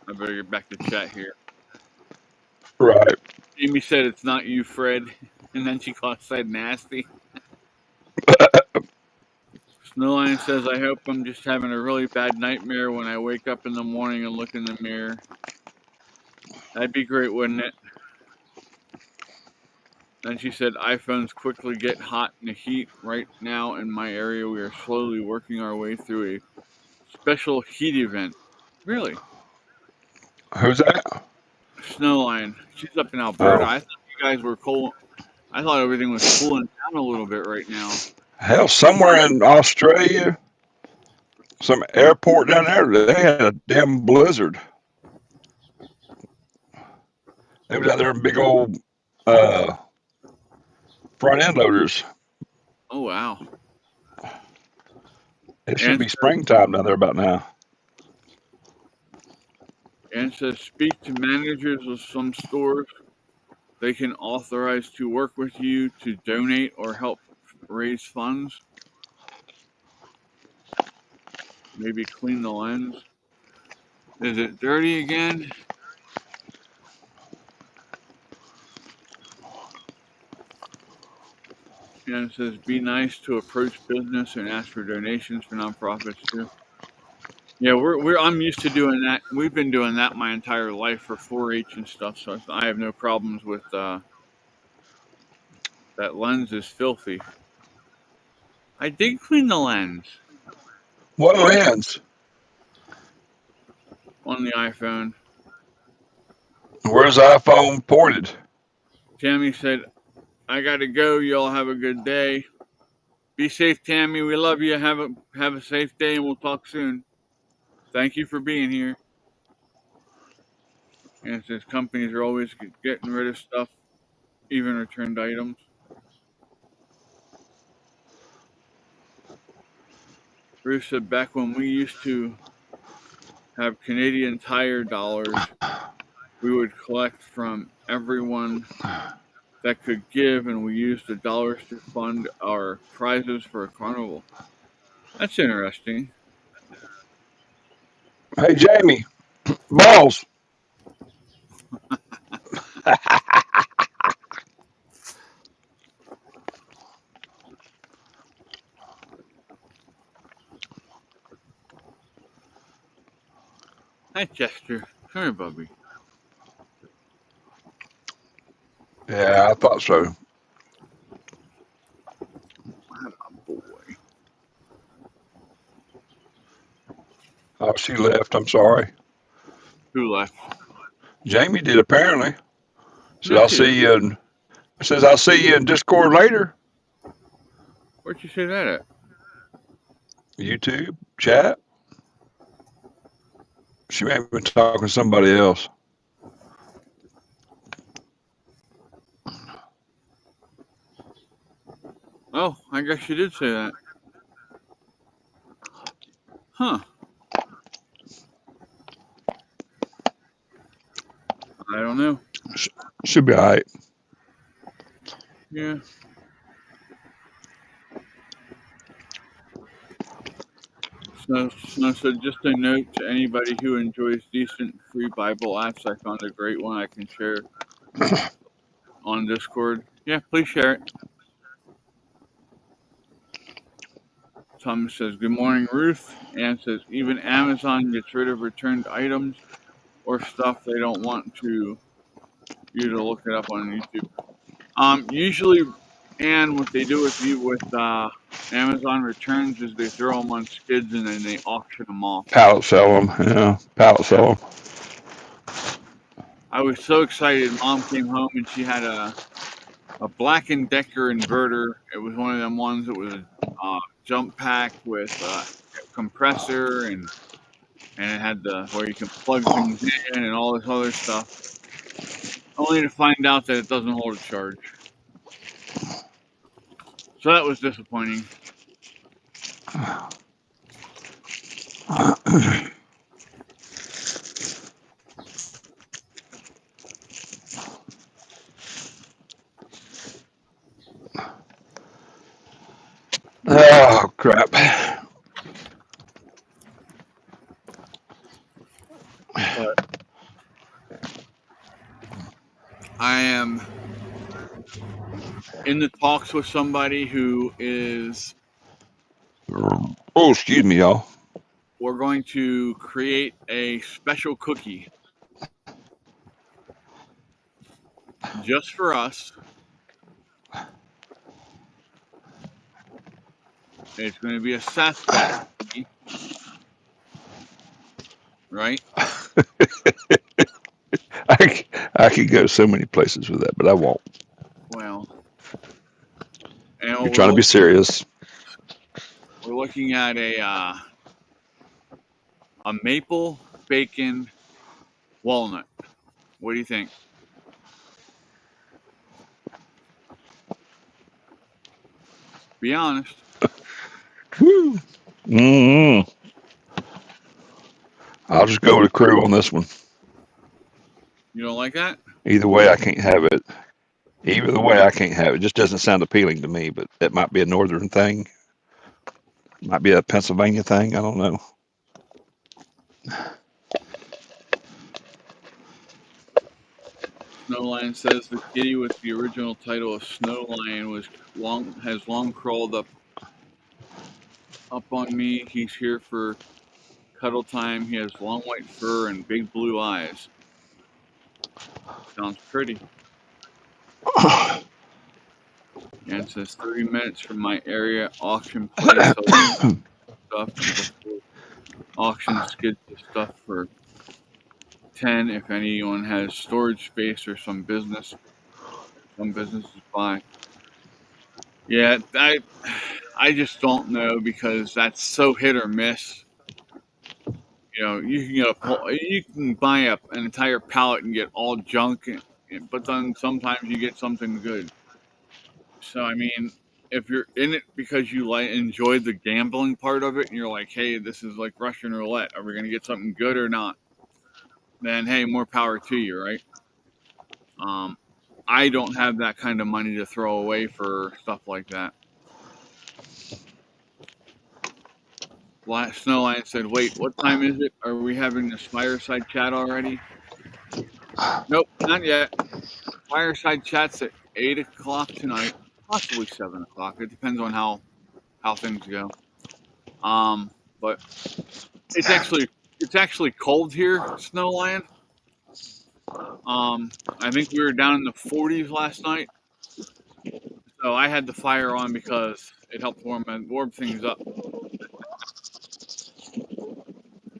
I better get back to chat here. Right. Amy said it's not you, Fred, and then she said nasty. Snowline says, I hope I'm just having a really bad nightmare when I wake up in the morning and look in the mirror. That'd be great, wouldn't it? Then she said, iPhones quickly get hot in the heat. Right now in my area, we are slowly working our way through a special heat event. Really? Who's that? Snowline. She's up in Alberta. Oh. I thought you guys were cool. I thought everything was cooling down a little bit right now. Hell, somewhere in Australia, some airport down there, they had a damn blizzard. They was out there in big old front end loaders wow. It should And be springtime down there about now. says speak to managers of some stores. They can authorize to work with you to donate or help raise funds. Maybe clean the lens. Is it dirty again? And it says be nice to approach business and ask for donations for nonprofits too. Yeah, I'm used to doing that. We've been doing that my entire life for 4-H and stuff, so I have no problems with that lens is filthy. I did clean the lens What lens? on the iPhone. Where's the iPhone ported? Tammy said, I gotta go. Y'all have a good day. Be safe, Tammy. We love you. Have a safe day, and we'll talk soon. Thank you for being here. And it says companies are always getting rid of stuff, even returned items. Bruce said back when we used to have Canadian Tire dollars, we would collect from everyone that could give, and we used the dollars to fund our prizes for a carnival. That's interesting. Hey, Jamie, balls. Hi, Chester. Come here, Bubby. Yeah, I thought so. I'm a boy. Oh, she left. I'm sorry. Who left? Jamie did apparently. Said No, I'll she see didn't. you in. Says I'll see you in Discord later. Where'd you say that at? YouTube chat. She may have been talking to somebody else. Oh, I guess you did say that. Huh. I don't know. Should be all right. Yeah. So just a note to anybody who enjoys decent free Bible apps, I found a great one I can share on Discord. Yeah, please share it. Thomas says, good morning, Ruth. Ann says, even Amazon gets rid of returned items or stuff they don't want you to look it up on YouTube. Usually, Ann, what they do with Amazon returns is they throw them on skids and then they auction them off. Pallet sell them. Yeah, pallet sell them. I was so excited. Mom came home and she had a Black & Decker inverter. It was one of them ones that was a jump pack with a compressor and it had where you can plug things in and all this other stuff. Only to find out that it doesn't hold a charge. So that was disappointing. Oh crap! But I am in the talks with somebody who is. Oh, excuse me, y'all. We're going to create a special cookie just for us. It's going to be a Sasquatch cookie, right? I could go so many places with that, but I won't. Well, and You're trying to be serious. we're looking at a maple bacon walnut. What do you think? Be honest. Woo. Mm-hmm. I'll just go with a crew on this one. You don't like that? Either way, I can't have it. Either way, I can't have it. It just doesn't sound appealing to me, but it might be a northern thing. Might be a Pennsylvania thing. I don't know. Snowline says the kitty with the original title of Snowline has long crawled up on me. He's here for cuddle time. He has long white fur and big blue eyes. Sounds pretty. And it says 30 minutes from my area auction place. Stuff before auction skids the stuff for 10 if anyone has storage space or some businesses buy. Yeah, I just don't know because that's so hit or miss. You know, you can buy an entire pallet and get all junk, but then sometimes you get something good. So I mean, if you're in it because you enjoy the gambling part of it, and you're like, hey, this is like Russian roulette. Are we gonna get something good or not? Then hey, more power to you, right? I don't have that kind of money to throw away for stuff like that. Snowline said, wait, what time is it? Are we having this fireside chat already? Nope, not yet. Fireside chat's at 8 o'clock tonight, possibly 7 o'clock. It depends on how things go. But it's actually cold here, Snowland. I think we were down in the 40s last night. So I had the fire on because it helped warm things up.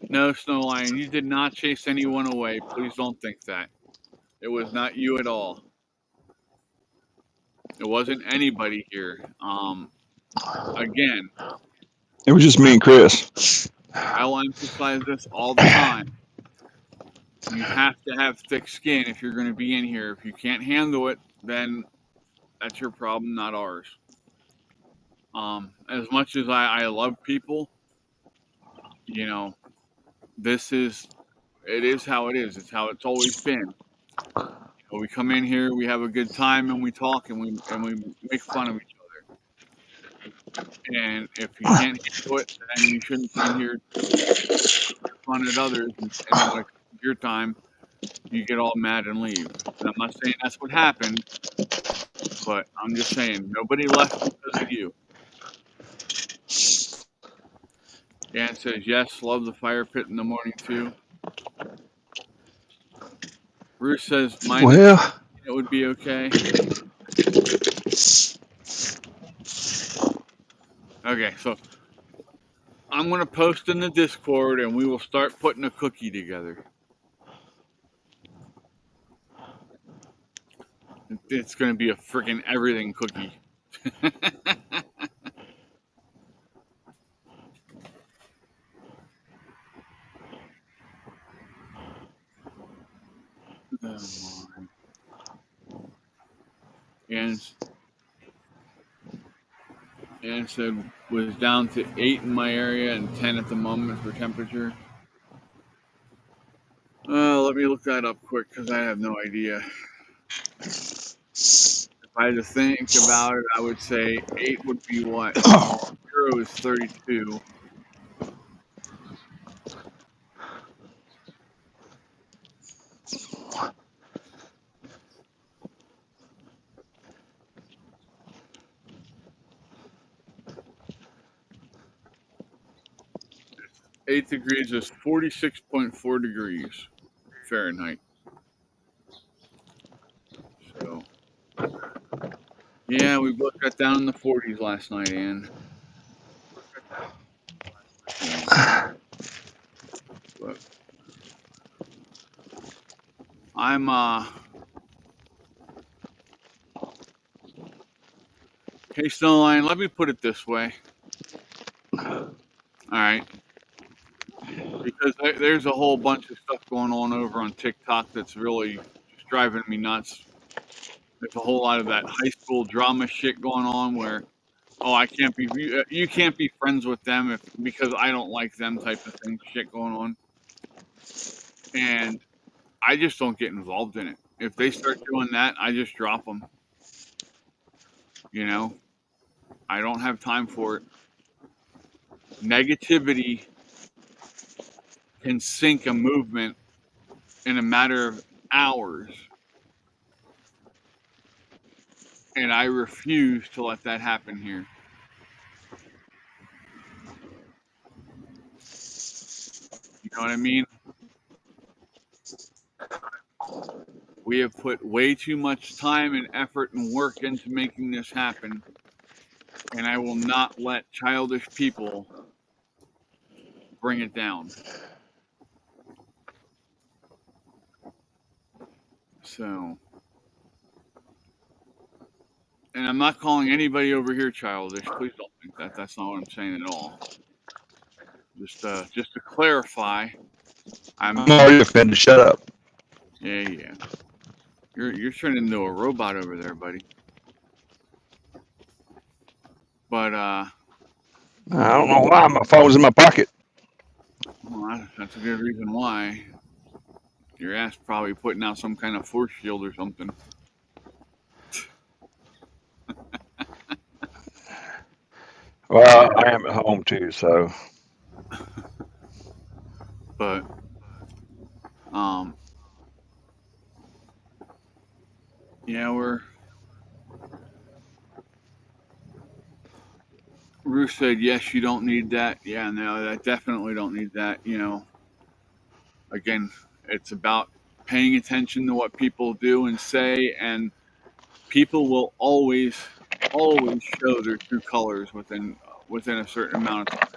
No, Snowline, you did not chase anyone away. Please don't think that. It was not you at all. It wasn't anybody here. Again, It was just me and Chris. I'll emphasize this all the time. You have to have thick skin if you're going to be in here. If you can't handle it, then that's your problem, not ours. As much as I love people, you know, it is how it is. It's how it's always been. You know, we come in here, we have a good time, and we talk, and we make fun of each other. And if you can't handle it, then you shouldn't be in here making fun at others. And then when it comes your time, you get all mad and leave. And I'm not saying that's what happened, but I'm just saying nobody left because of you. Dan says, yes, love the fire pit in the morning too. Bruce says, it would be okay. Okay, so I'm going to post in the Discord and we will start putting a cookie together. It's going to be a freaking everything cookie. And said was down to 8 in my area and 10 at the moment for temperature. Let me look that up quick because I have no idea. If I had to think about it, I would say 8 would be what? 0 is 32. Eight degrees is 46.4 degrees Fahrenheit. So, yeah, we both got down in the 40s last night, Ann. But I'm Hey, Snowline, let me put it this way. All right. Because there's a whole bunch of stuff going on over on TikTok that's really just driving me nuts. There's a whole lot of that high school drama shit going on where oh, I can't be you can't be friends with them because I don't like them type of thing shit going on, and I just don't get involved in it. If they start doing that, I just drop them. You know, I don't have time for it. Negativity can sink a movement in a matter of hours, and I refuse to let that happen here. You know what I mean? We have put way too much time and effort and work into making this happen, and I will not let childish people bring it down. So, and I'm not calling anybody over here childish. Please don't think that. That's not what I'm saying at all. Just to clarify, I'm already offended. Shut up. yeah. You're turning into a robot over there, buddy. But I don't know why my phone's in my pocket. well, that's a good reason why. Your ass probably putting out some kind of force shield or something. Well, I am at home too, so But um, yeah, Ruth said yes. You don't need that. Yeah, no, I definitely don't need that. You know, again, it's about paying attention to what people do and say, and people will always show their true colors within a certain amount of time.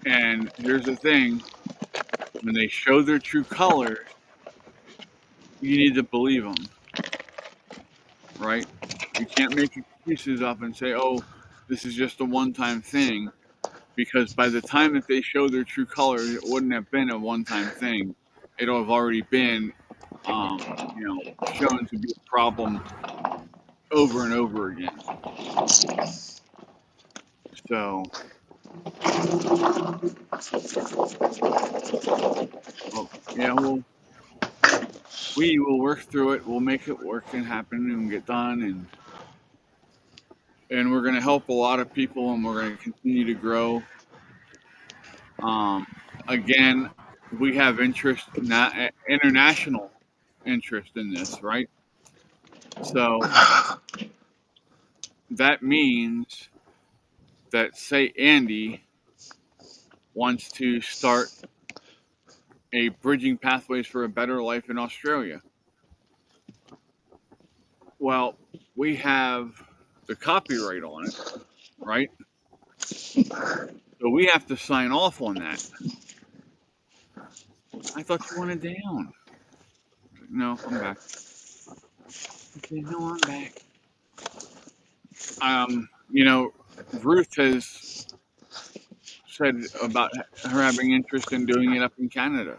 And here's the thing: when they show their true colors, you need to believe them, right? You can't make excuses up and say, "Oh, this is just a one-time thing," because by the time that they show their true colors, it wouldn't have been a one-time thing. It'll have already been, shown to be a problem over and over again. So, well, yeah, we will work through it. We'll make it work and happen and get done, and we're going to help a lot of people, and we're going to continue to grow. Um, Again, we have international interest in this, right? So that means that, say, Andy wants to start a bridging pathways for a better life in Australia. Well, we have the copyright on it, right? So we have to sign off on that. I thought you wanted down. No, I'm back. Okay, no, I'm back. You know, Ruth has said about her having interest in doing it up in Canada.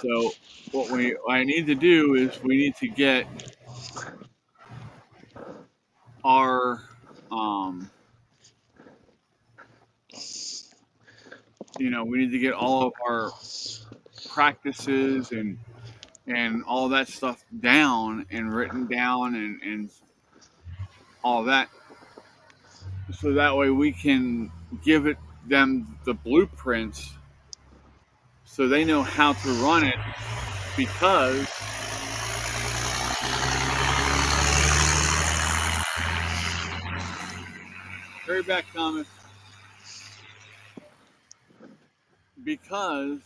So what I need to do is we need to get our we need to get all of our practices and all that stuff down and written down and all that, so that way we can give them the blueprints so they know how to run it, because hurry back, Thomas, because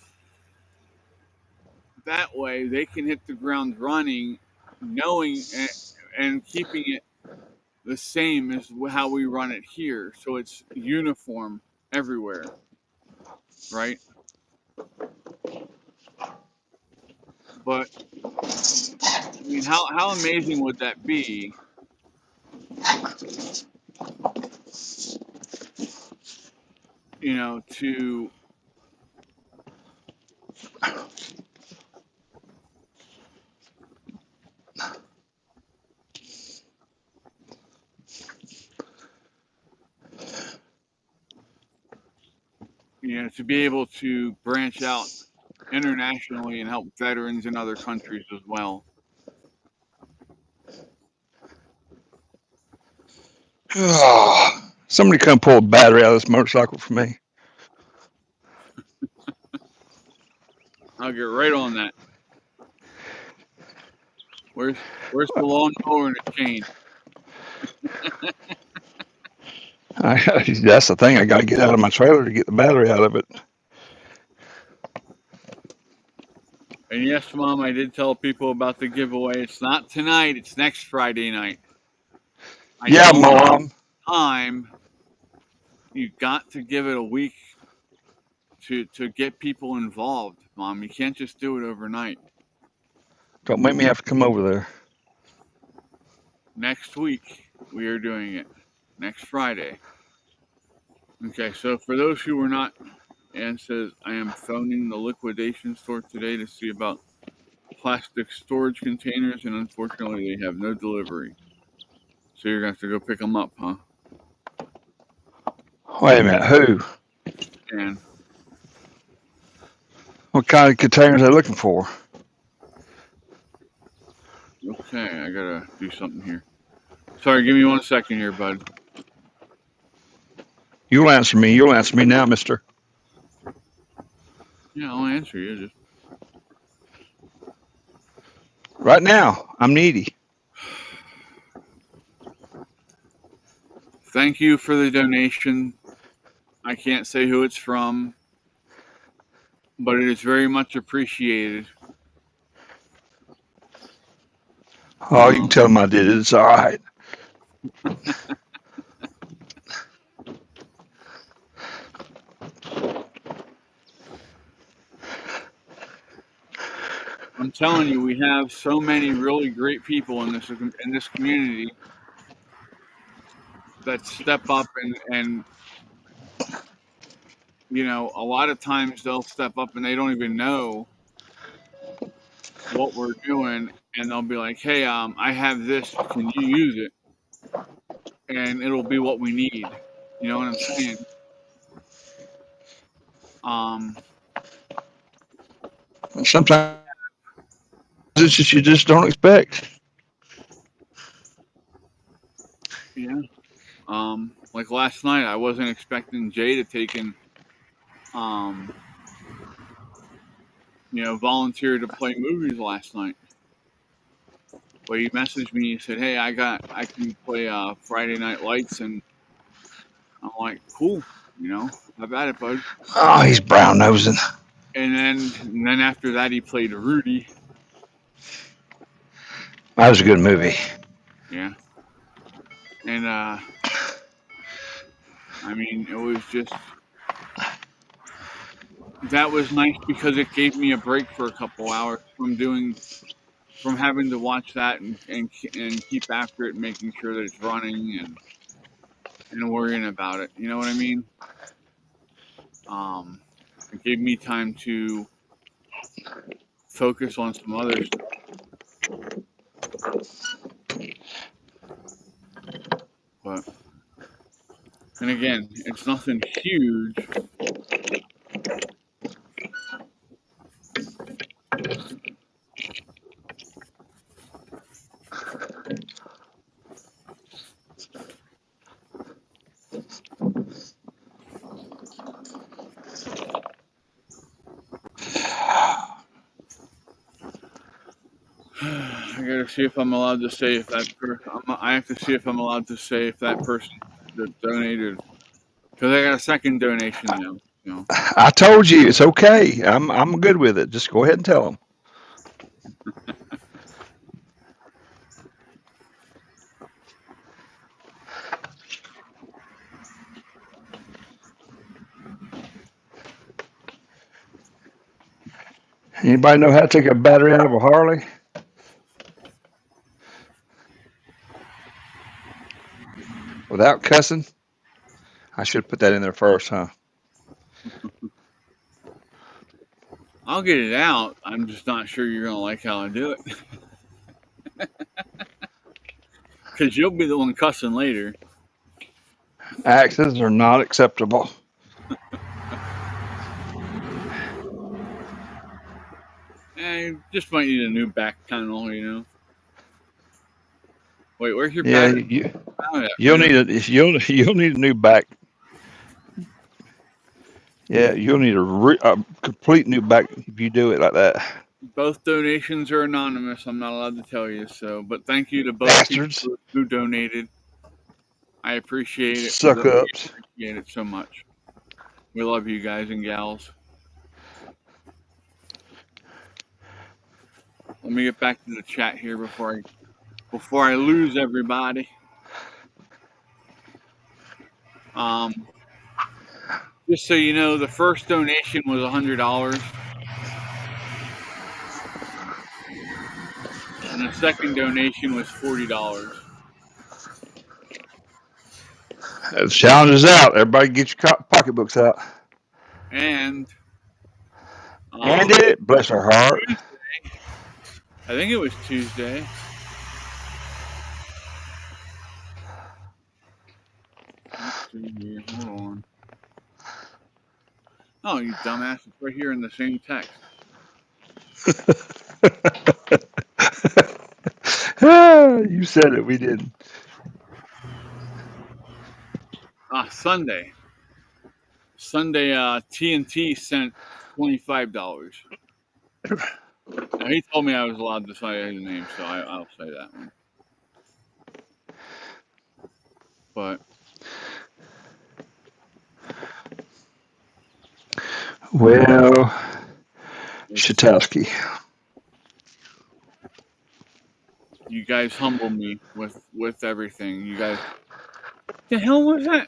that way they can hit the ground running, knowing and keeping it the same as how we run it here, so it's uniform everywhere, right? But I mean, how amazing would that be? To to be able to branch out internationally and help veterans in other countries as well. Somebody come pull a battery out of this motorcycle for me. I'll get right on that. Where's the lawnmower and the chain? That's the thing. I got to get out of my trailer to get the battery out of it. And yes, Mom, I did tell people about the giveaway. It's not tonight. It's next Friday night. Yeah, Mom. Time. You got to give it a week to get people involved, Mom. You can't just do it overnight. Don't make me have to come over there. Next week, we are doing it. Next Friday. Okay, so for those who were not, Ann says, I am phoning the liquidation store today to see about plastic storage containers, and unfortunately, they have no delivery. So you're going to have to go pick them up, huh? Wait a minute. Who? And What kind of containers are they looking for? okay, I got to do something here. Sorry, give me 1 second here, bud. You'll answer me. You'll answer me now, mister. Yeah, I'll answer you. Just Right now. I'm needy. thank you for the donation. I can't say who it's from, but it is very much appreciated. Oh, you can tell them I did it. It's all right. I'm telling you, we have so many really great people in this community that step up and a lot of times they'll step up and they don't even know what we're doing, and they'll be like, "Hey, I have this. Can you use it?" And it'll be what we need. You know what I'm saying? Sometimes it's just you just don't expect. Yeah. Like last night, I wasn't expecting Jay to take in, volunteer to play movies last night. But he messaged me. He said, "Hey, I can play Friday Night Lights," and I'm like, "Cool, have at it, bud." Oh, he's brown nosing. And then after that, he played Rudy. That was a good movie. Yeah. And I mean, it was just that was nice because it gave me a break for a couple hours from having to watch that and keep after it, making sure that it's running and worrying about it. You know what I mean? It gave me time to focus on some other stuff. But and again, it's nothing huge. I gotta see if I'm allowed to say if that I have to see if I'm allowed to say if that person that donated, because I got a second donation now. I told you it's okay. I'm good with it. Just go ahead and tell them. Anybody know how to take a battery out of a Harley? Without cussing? I should put that in there first, huh? I'll get it out. I'm just not sure you're gonna like how I do it, because you'll be the one cussing later. Axes are not acceptable. I just might need a new back panel, you know. Wait, where's your Yeah, battery? Found it, you'll right up. need you'll need a new back. Yeah, you'll need a complete new back if you do it like that. Both donations are anonymous. I'm not allowed to tell you. So, but thank you to both people Bastards, who donated. I appreciate it. suck We ups. appreciate it so much. We love you guys and gals. Let me get back to the chat here before I lose everybody. Just so you know, the first donation was $100, and the second donation was $40. The challenge is out. Everybody get your pocketbooks out. And And did it. Bless her heart. Tuesday, I think it was Tuesday. Let's see here. Hold on. Oh, you dumbass! It's right here in the same text. You said it. We didn't. Sunday. TNT sent $25. Now, he told me I was allowed to say his name, so I'll say that one. But Well, Shatowski. You guys humble me with everything. You guys, the hell was that?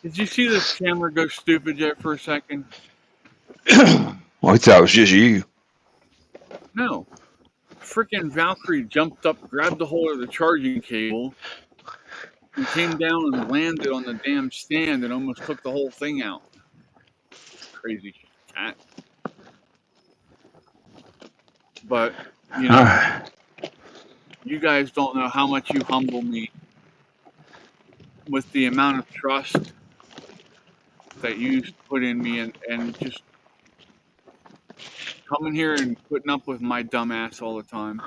Did you see this camera go stupid yet for a second? Well, I thought it was just you. No. Freaking Valkyrie jumped up, grabbed a hold of the charging cable, and came down and landed on the damn stand and almost took the whole thing out. Crazy cat. But, you know, you guys don't know how much you humble me with the amount of trust that you put in me and just coming here and putting up with my dumb ass all the time.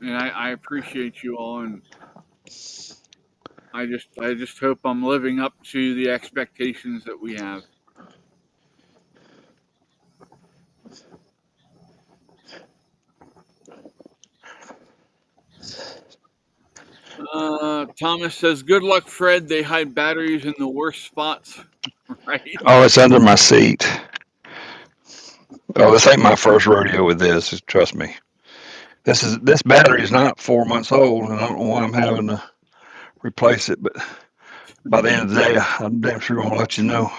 And I appreciate you all, and I just hope I'm living up to the expectations that we have. Thomas says, "Good luck, Fred. They hide batteries in the worst spots." Right? Oh, it's under my seat. Oh, this ain't my first rodeo with this. Trust me. This battery is not 4 months old, and I don't know why I'm having to replace it. But by the end of the day, I'm damn sure gonna let you know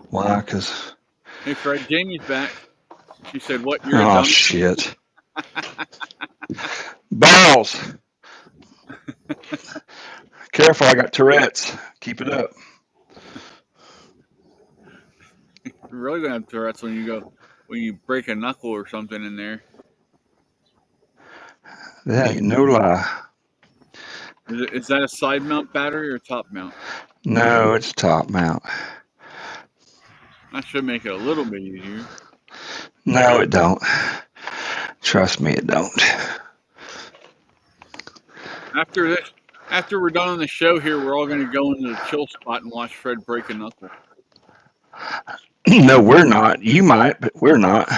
why. Cause Hey, Fred, Jamie's back. She said, "What? You're a oh dumb shit, balls! Careful, I got Tourette's. Keep it up." You're really gonna have Tourette's when you break a knuckle or something in there." That ain't no lie. Is that a side mount battery or top mount? No, it's top mount. That should make it a little bit easier. No, it don't. Trust me, it don't. After we're done on the show here, we're all gonna go into the chill spot and watch Fred break a knuckle. No, we're not. You might, but we're not.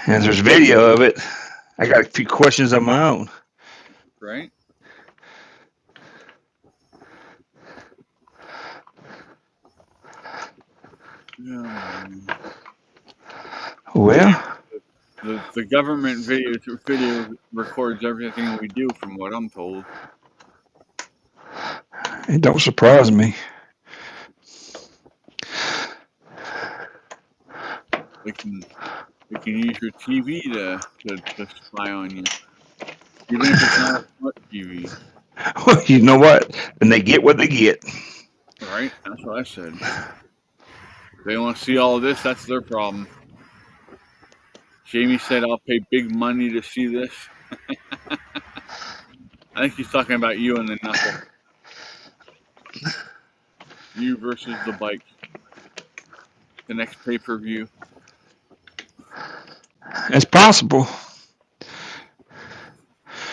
And there's video of it. I got a few questions of my own. Right? Well, the government video records everything we do, from what I'm told. it don't surprise me. They can use your TV to spy on you, even if it's not a smart TV. Well, you know what? And they get what they get. Right? That's what I said. If they want to see all of this, that's their problem. Jamie said, "I'll pay big money to see this." I think he's talking about you and the knuckle. You versus the bike. The next pay-per-view. It's possible.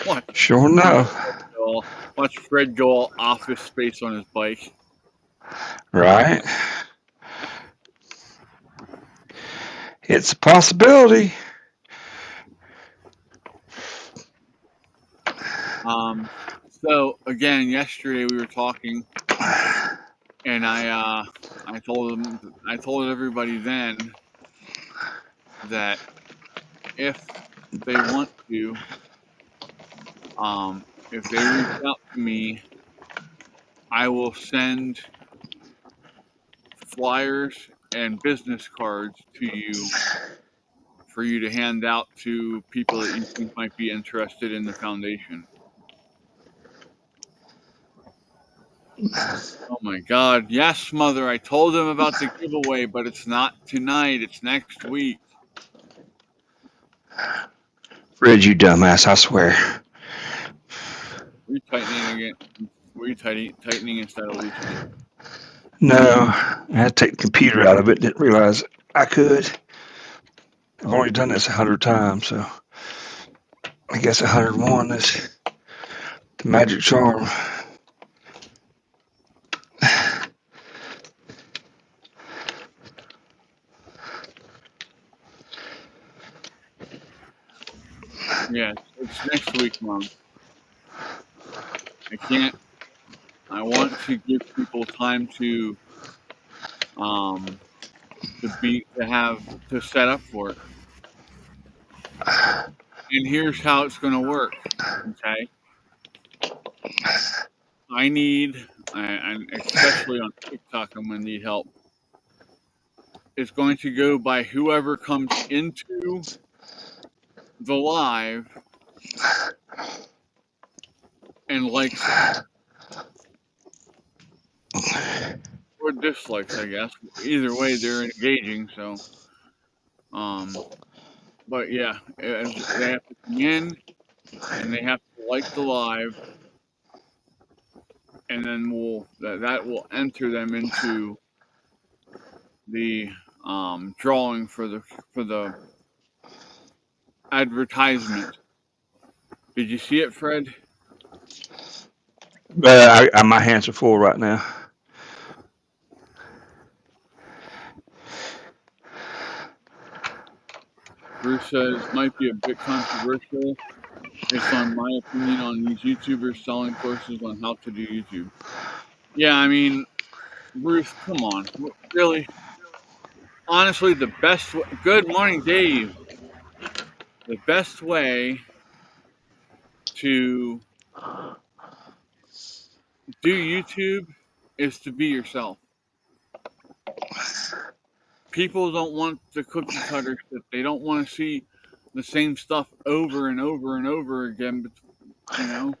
Watch. Sure enough. Watch Fred go all Office Space on his bike. Right. It's a possibility. So again, yesterday we were talking, and I told everybody then that if they want to, if they reach out to me, I will send flyers and business cards to you for you to hand out to people that you think might be interested in the foundation. Oh my God. Yes, Mother, I told them about the giveaway, but it's not tonight. It's next week. Fred, you dumbass, I swear. Were you tightening again? Were you tightening instead of loosening? No, I had to take the computer out of it. Didn't realize I could. I've only done this 100 times, so I guess 101 is the magic charm. Yeah, it's next week, Mom. I can't. I want to give people time to set up for it. And here's how it's going to work. Okay. And especially on TikTok, I'm going to need help. It's going to go by whoever comes into the live and likes it. Or dislikes, I guess. Either way, they're engaging, so. But yeah, they have to come in and they have to like the live, and then that will enter them into the drawing for the advertisement. Did you see it, Fred? My hands are full right now. Bruce says might be a bit controversial based on my opinion on these YouTubers selling courses on how to do YouTube. Yeah, I mean, Bruce, come on, really? Honestly, good morning, Dave. The best way to do YouTube is to be yourself. People don't want the cookie cutter shit. They don't want to see the same stuff over and over and over again, but, you know?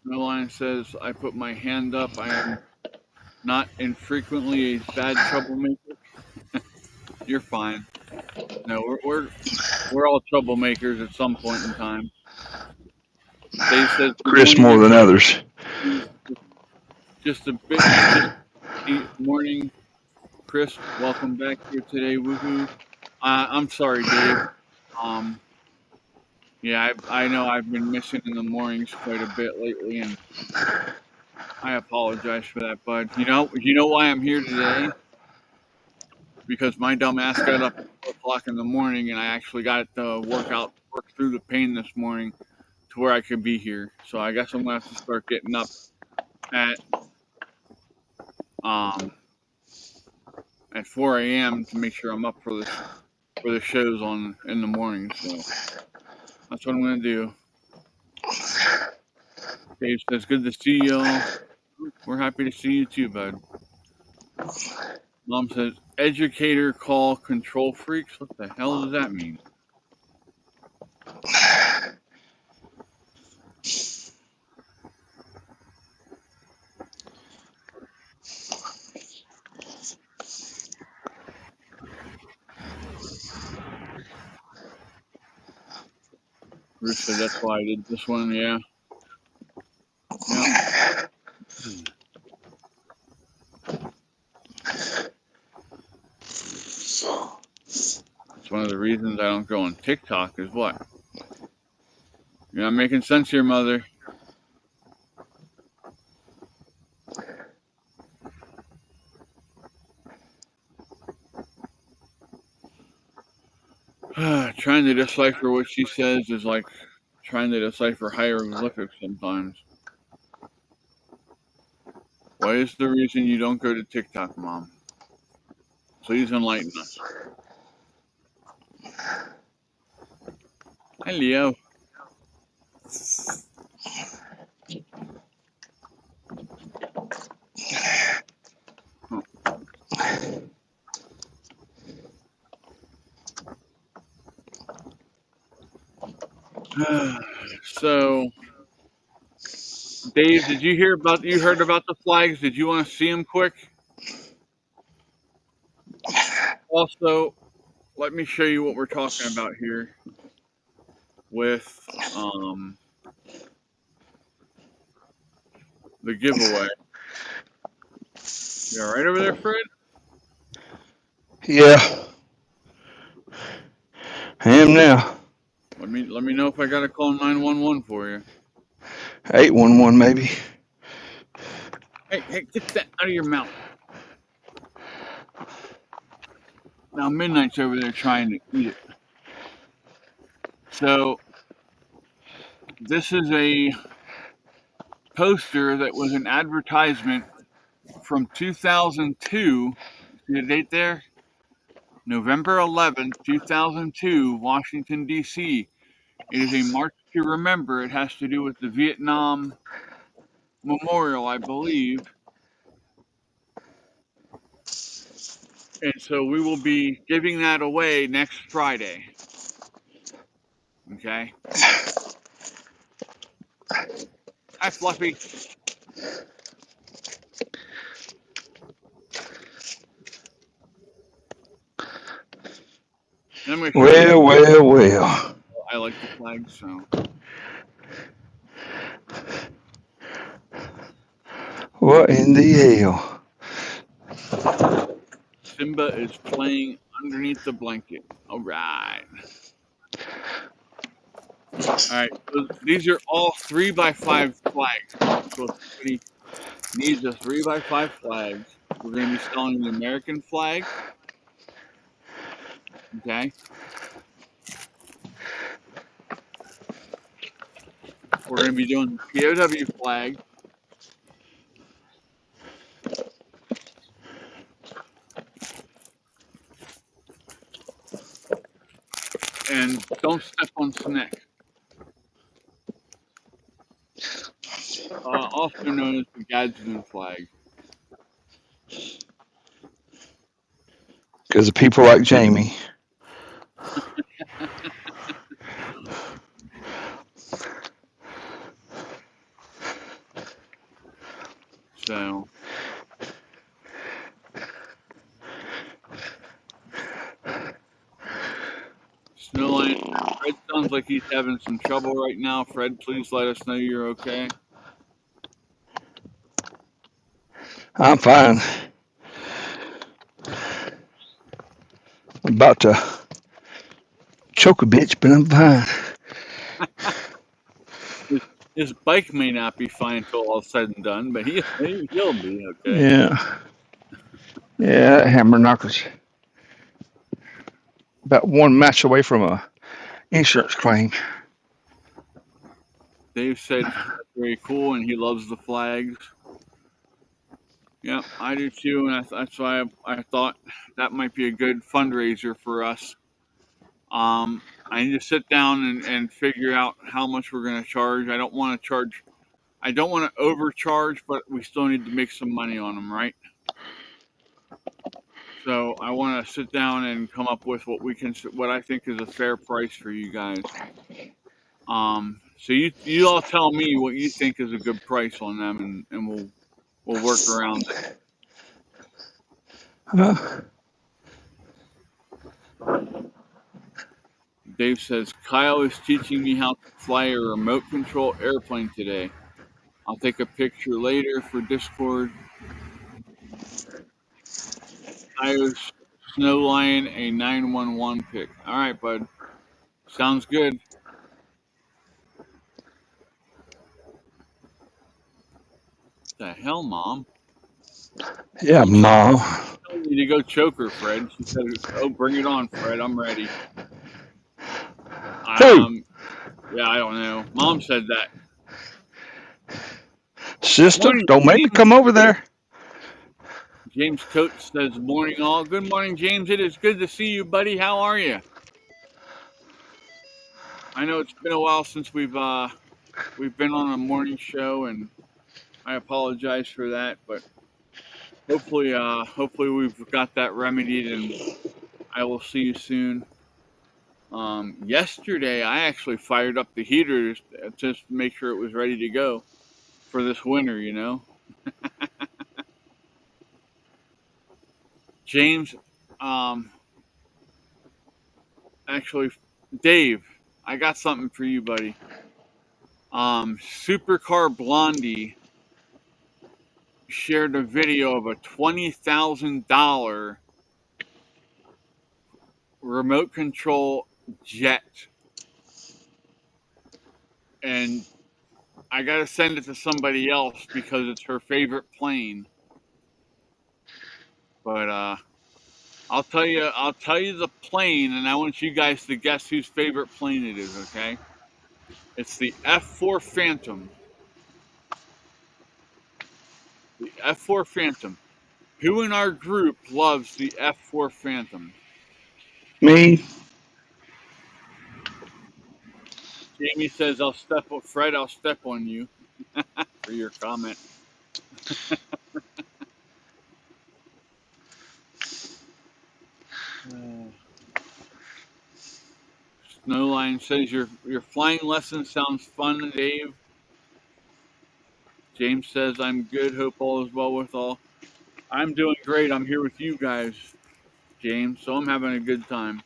Caroline says, I put my hand up. I am not infrequently a bad troublemaker. You're fine. No, we're all troublemakers at some point in time. Dave says, good Chris morning, more than others. Just a bit. Morning, Chris. Welcome back here today. Woohoo! I'm sorry, Dave. Yeah, I know I've been missing in the mornings quite a bit lately, and I apologize for that, bud. You know why I'm here today? Because my dumb ass got up at 4 o'clock in the morning, and I actually got to work through the pain this morning to where I could be here. So I guess I'm gonna have to start getting up at 4 a.m. to make sure I'm up for the shows in the morning. So that's what I'm gonna do. Dave says, "Good to see y'all. We're happy to see you too, bud." Mom says, "Educator call control freaks." What the hell does that mean? Bruce said that's why I did this one. Yeah. Yeah. It's one of the reasons I don't go on TikTok is what? You're not making sense here, mother. Trying to decipher what she says is like trying to decipher hieroglyphics sometimes. What is the reason you don't go to TikTok, Mom? Please enlighten us. Hi, Leo. So, Dave, did you heard about the flags? Did you want to see them quick? Also, let me show you what we're talking about here with the giveaway. You all right over there, Fred? Yeah, I am now. Let me know if I gotta call 911 for you. 811 maybe. Hey, get that out of your mouth. Now Midnight's over there trying to eat it. So this is a poster that was an advertisement from 2002. See the date there? November 11th, 2002, Washington, D.C. It is a march to remember. It has to do with the Vietnam Memorial, I believe. And so we will be giving that away next Friday. Okay? Hi, Fluffy. And I'm going to show you. Well. I like the flag, so. What in the hell? Simba is playing underneath the blanket. All right. All right. So these are all 3x5 flags. So if somebody needs a 3x5 flag, we're going to be selling the American flag. Okay. We're going to be doing the POW flag. And don't step on Snake. Also known as the Gadsden flag. Because of people like Jamie. So. Snowline, Fred sounds like he's having some trouble right now. Fred, please let us know you're okay. I'm fine. I'm about to choke a bitch, but I'm fine. His bike may not be fine until all said and done, but he'll be okay. Yeah. Yeah, that hammer knocker's about one match away from a insurance claim. Dave said that's very cool, and he loves the flags. Yeah, I do too, and that's why I thought that might be a good fundraiser for us. I need to sit down and figure out how much we're going to charge. I don't want to overcharge, but we still need to make some money on them, right? So I want to sit down and come up with what I think is a fair price for you guys. So you all tell me what you think is a good price on them, and we'll work around it. Dave says, Kyle is teaching me how to fly a remote control airplane today. I'll take a picture later for Discord. Kyle's Snow Lion a 911 pick. All right, bud. Sounds good. The hell, Mom? Yeah, She Mom. told me to go choke her, Fred. She said, "Oh, bring it on, Fred. I'm ready." Who? Yeah, I don't know. Mom said that. Sister? Morning, Don't make me James. come over there. James Coates says, "Morning, all. Good morning, James. It is good to see you, buddy. How are you?" I know it's been a while since we've been on a morning show, and I apologize for that. But hopefully we've got that remedied, and I will see you soon. Yesterday, I actually fired up the heaters just to make sure it was ready to go for this winter. James, um, actually, Dave, I got something for you, buddy. Supercar Blondie shared a video of a $20,000 remote control jet, and I gotta send it to somebody else because it's her favorite plane. But I'll tell you the plane, and I want you guys to guess whose favorite plane it is. Okay, it's the F4 Phantom. The F4 Phantom. Who in our group loves the F4 Phantom? Me? Jamie says, "I'll step on Fred. I'll step on you," for your comment. Uh, Snowline says your flying lesson sounds fun, Dave. James says, "I'm good. Hope all is well with all." I'm doing great. I'm here with you guys, James. So I'm having a good time.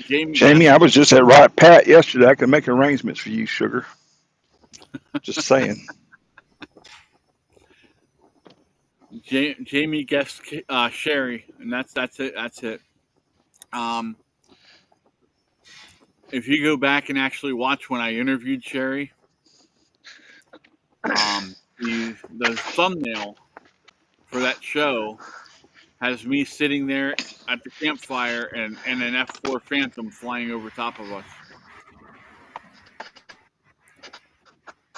Jamie Jamie, guessed. I was just at Right Pat yesterday. I can make arrangements for you, sugar. Just saying. Jamie guessed Sherry, and that's it. That's it. Um, if you go back and actually watch when I interviewed Sherry, the thumbnail for that show has me sitting there at the campfire and an F4 Phantom flying over top of us.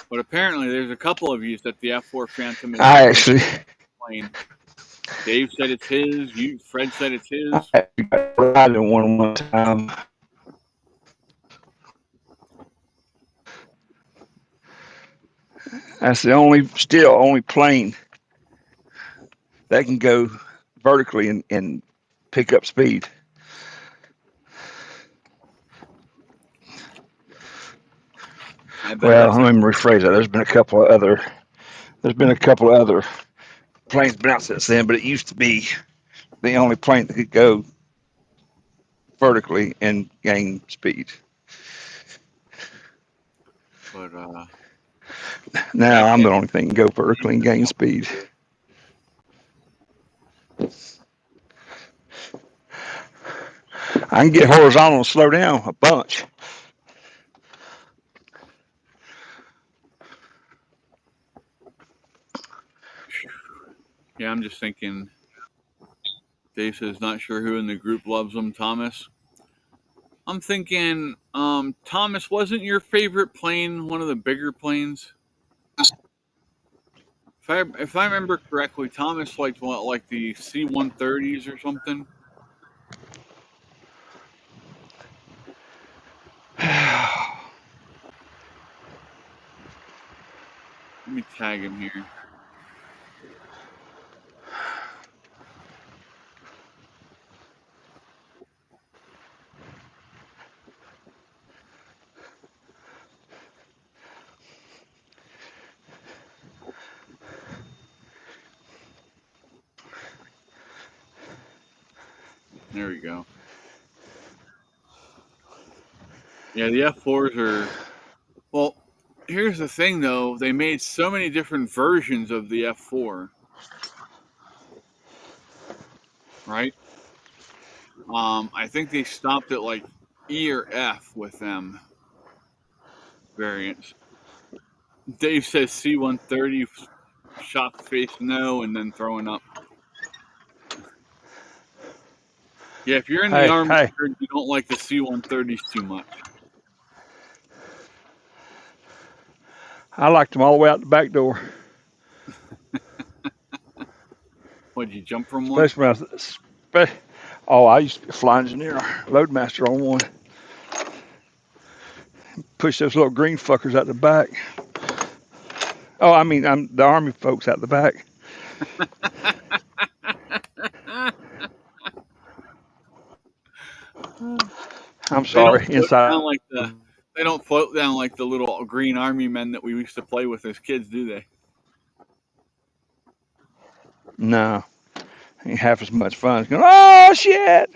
But apparently, there's a couple of you that the F4 Phantom is I their actually plane. Dave said it's his. Fred said it's his. I got riding one time. That's the only plane that can go vertically and pick up speed. I bet Well, that's let me rephrase that. There's been a couple of other planes been out since then, but it used to be the only plane that could go vertically and gain speed. but Now that I'm can't the only thing that can go vertically and gain speed. I can get horizontal and slow down a bunch. Yeah, I'm just thinking. Dave says not sure who in the group loves them. Thomas. I'm thinking. Thomas, wasn't your favorite plane one of the bigger planes? If I remember correctly, Thomas liked what, like the C-130s or something. Let me tag him here. There we go. Yeah, the F4s are. Well, here's the thing, though. They made so many different versions of the F4, right? I think they stopped at like E or F with them variants. Dave says C-130 shock face no and then throwing up. Yeah, if you're in the Army, Hey, you don't like the C-130s too much. I liked them all the way out the back door. What, you jump from one? Especially when I used to be a flying engineer, loadmaster on one. Push those little green fuckers out the back. Oh, I mean, I'm the Army folks out the back. I'm sorry. Inside. They don't float down like the little green Army men that we used to play with as kids, do they? No, ain't half as much fun. It's going, oh shit!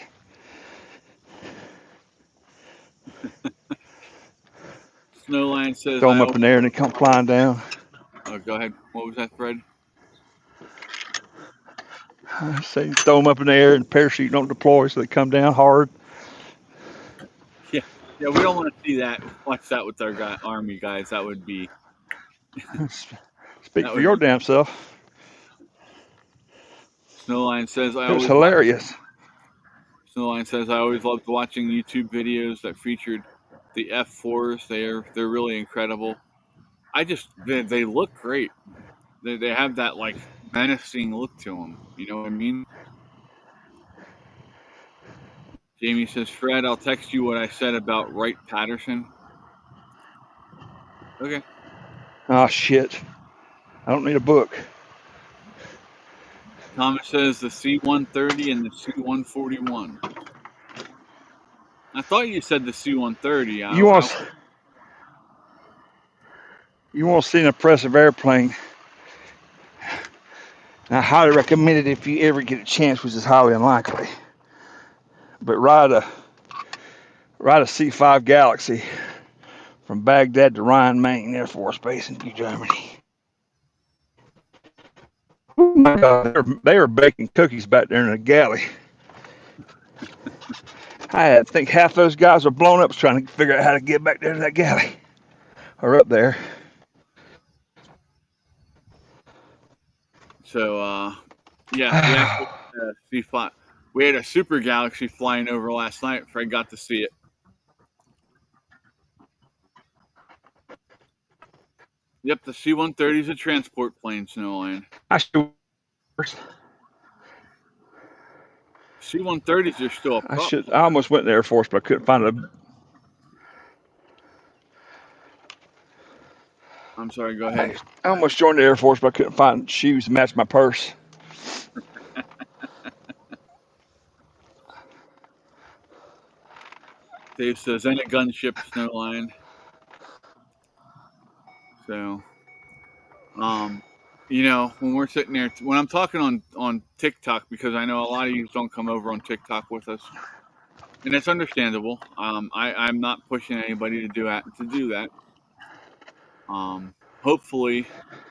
Snowline says throw them up in the air and they come flying down. Oh, go ahead. What was that, Fred? I say throw them up in the air and parachute don't deploy, so they come down hard. Yeah, we don't want to see that. Watch that with our Army guys. That would be. Speak for your damn self. Snowline says it was hilarious. Snowline says I always loved watching YouTube videos that featured the F4s. They're really incredible. They look great. They have that like menacing look to them. You know what I mean? Jamie says, Fred, I'll text you what I said about Wright Patterson. Okay. Oh shit! I don't need a book. Thomas says the C-130 and the C-141. I thought you said the C-130. You want to see an impressive airplane? I highly recommend it if you ever get a chance, which is highly unlikely. But ride a C-5 Galaxy from Baghdad to Rhine, Maine Air Force Base in New Germany. Oh my God, they were baking cookies back there in the galley. I think half those guys were blown up trying to figure out how to get back there to that galley. Or up there. So, yeah, C-5. We had a Super Galaxy flying over last night. Fred got to see it. Yep, the C-130 is a transport plane, Snowline. C-130s are still up. I almost went in the Air Force, but I couldn't find a. I'm sorry, go ahead. I almost joined the Air Force, but I couldn't find shoes to match my purse. Dave says, any gunship, Snowline. So, when we're sitting there, when I'm talking on TikTok, because I know a lot of you don't come over on TikTok with us, and it's understandable. I'm not pushing anybody to do that. Hopefully,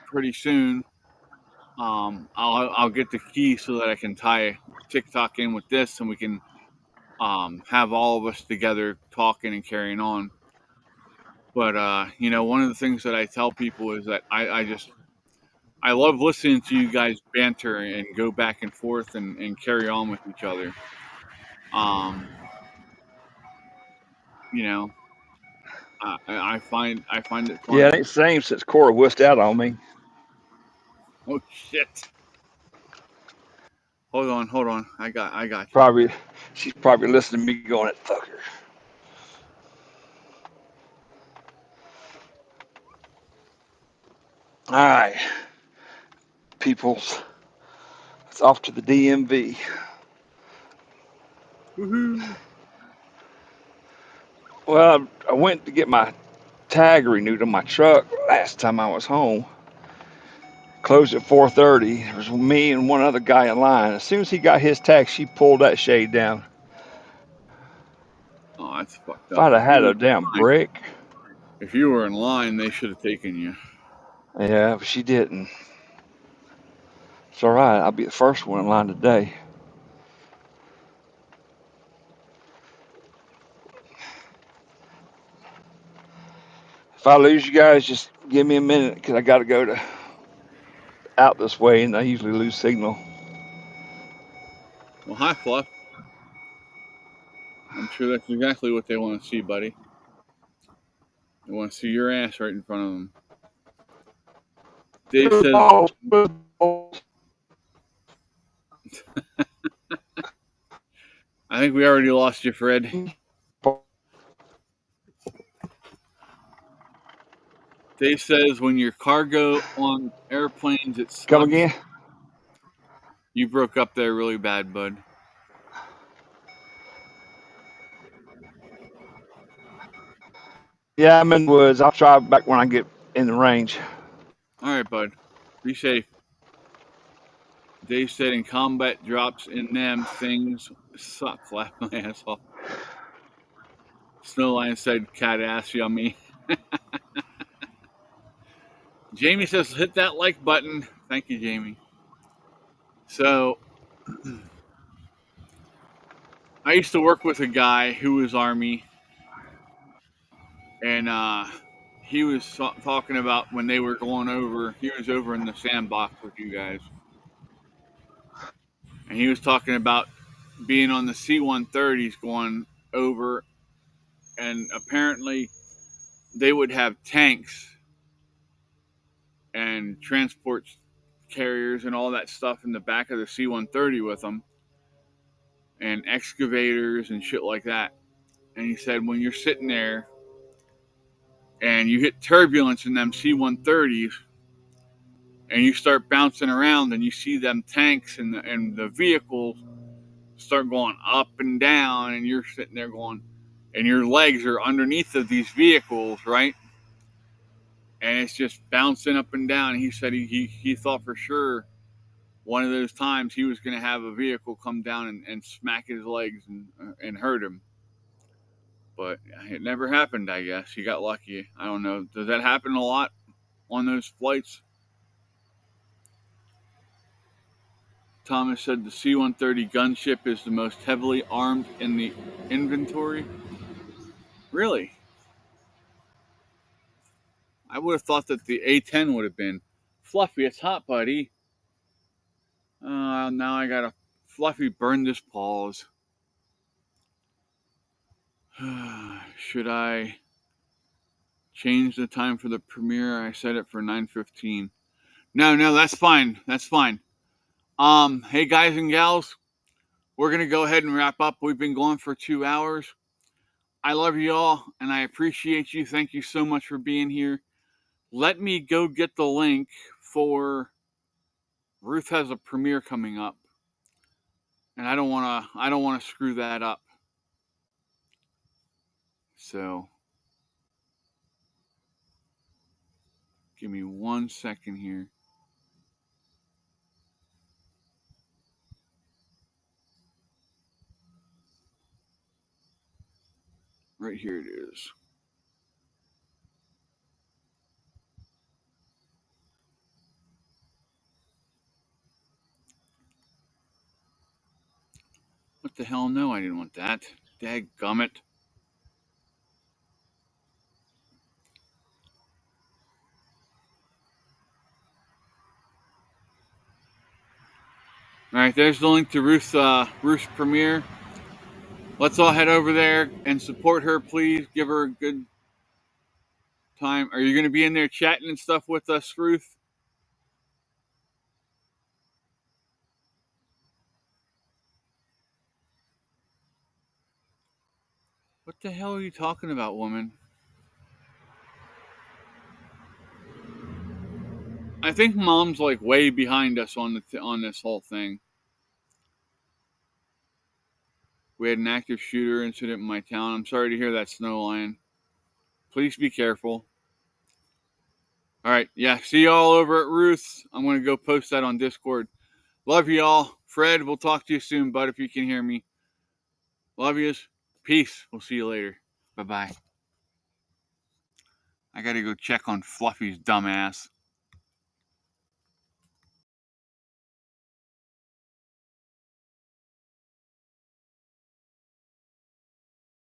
pretty soon, I'll get the key so that I can tie TikTok in with this, and we can have all of us together talking and carrying on. But one of the things that I tell people is that I love listening to you guys banter and go back and forth and carry on with each other. I find it fun. Yeah, it ain't the same since Cora wussed out on me. Oh shit! Hold on. I got you. She's probably listening to me going at fucker. All right, peoples. It's off to the DMV. Woohoo! Well, I went to get my tag renewed on my truck last time I was home. Closed at 4:30. There was me and one other guy in line. As soon as he got his tag, she pulled that shade down. that's fucked If up. I'd have had a damn brick. If you were in line, they should have taken you. Yeah, but she didn't. It's all right. I'll be the first one in line today. If I lose you guys, just give me a minute because I got to go to out this way, and I usually lose signal. Well, hi, Fluff. I'm sure that's exactly what they want to see, buddy. They want to see your ass right in front of them. Dave says, I think we already lost you, Fred. Dave says, when your cargo on airplanes, it sucks. Come again? You broke up there really bad, bud. Yeah, I'm in the woods. I'll try back when I get in the range. All right, bud. Be safe. Dave said, in combat drops in them things suck. Laugh my ass off. Snowline said, cat ass yummy. Jamie says, hit that like button. Thank you, Jamie. So, I used to work with a guy who was Army, and he was talking about when they were going over, he was over in the sandbox with you guys. And he was talking about being on the C-130s going over, and apparently they would have tanks and transport carriers and all that stuff in the back of the C-130 with them, and excavators and shit like that. And he said when you're sitting there and you hit turbulence in them C-130s and you start bouncing around and you see them tanks and the vehicles start going up and down, and you're sitting there going, and your legs are underneath of these vehicles, right? And it's just bouncing up and down. And he said he thought for sure one of those times he was going to have a vehicle come down and smack his legs and hurt him. But it never happened, I guess. He got lucky. I don't know. Does that happen a lot on those flights? Thomas said the C-130 gunship is the most heavily armed in the inventory. Really? I would have thought that the A-10 would have been. Fluffy, it's hot, buddy. Now I gotta... Fluffy, burn this pause. Should I change the time for the premiere? I set it for 9:15. No, that's fine. That's fine. Hey guys and gals, we're gonna go ahead and wrap up. We've been going for 2 hours. I love you all, and I appreciate you. Thank you so much for being here. Let me go get the link for Ruth has a premiere coming up, and I don't wanna screw that up. So give me 1 second here. Right here it is. What the hell? No, I didn't want that. Dadgummit. All right, there's the link to Ruth's premiere. Let's all head over there and support her, please. Give her a good time. Are you going to be in there chatting and stuff with us, Ruth? What the hell are you talking about, woman? I think Mom's like way behind us on this whole thing. We had an active shooter incident in my town. I'm sorry to hear that, Snowline. Please be careful. All right, yeah. See y'all over at Ruth's. I'm going to go post that on Discord. Love you all. Fred, we'll talk to you soon, bud, if you can hear me. Love yous. Peace. We'll see you later. Bye-bye. I gotta go check on Fluffy's dumbass.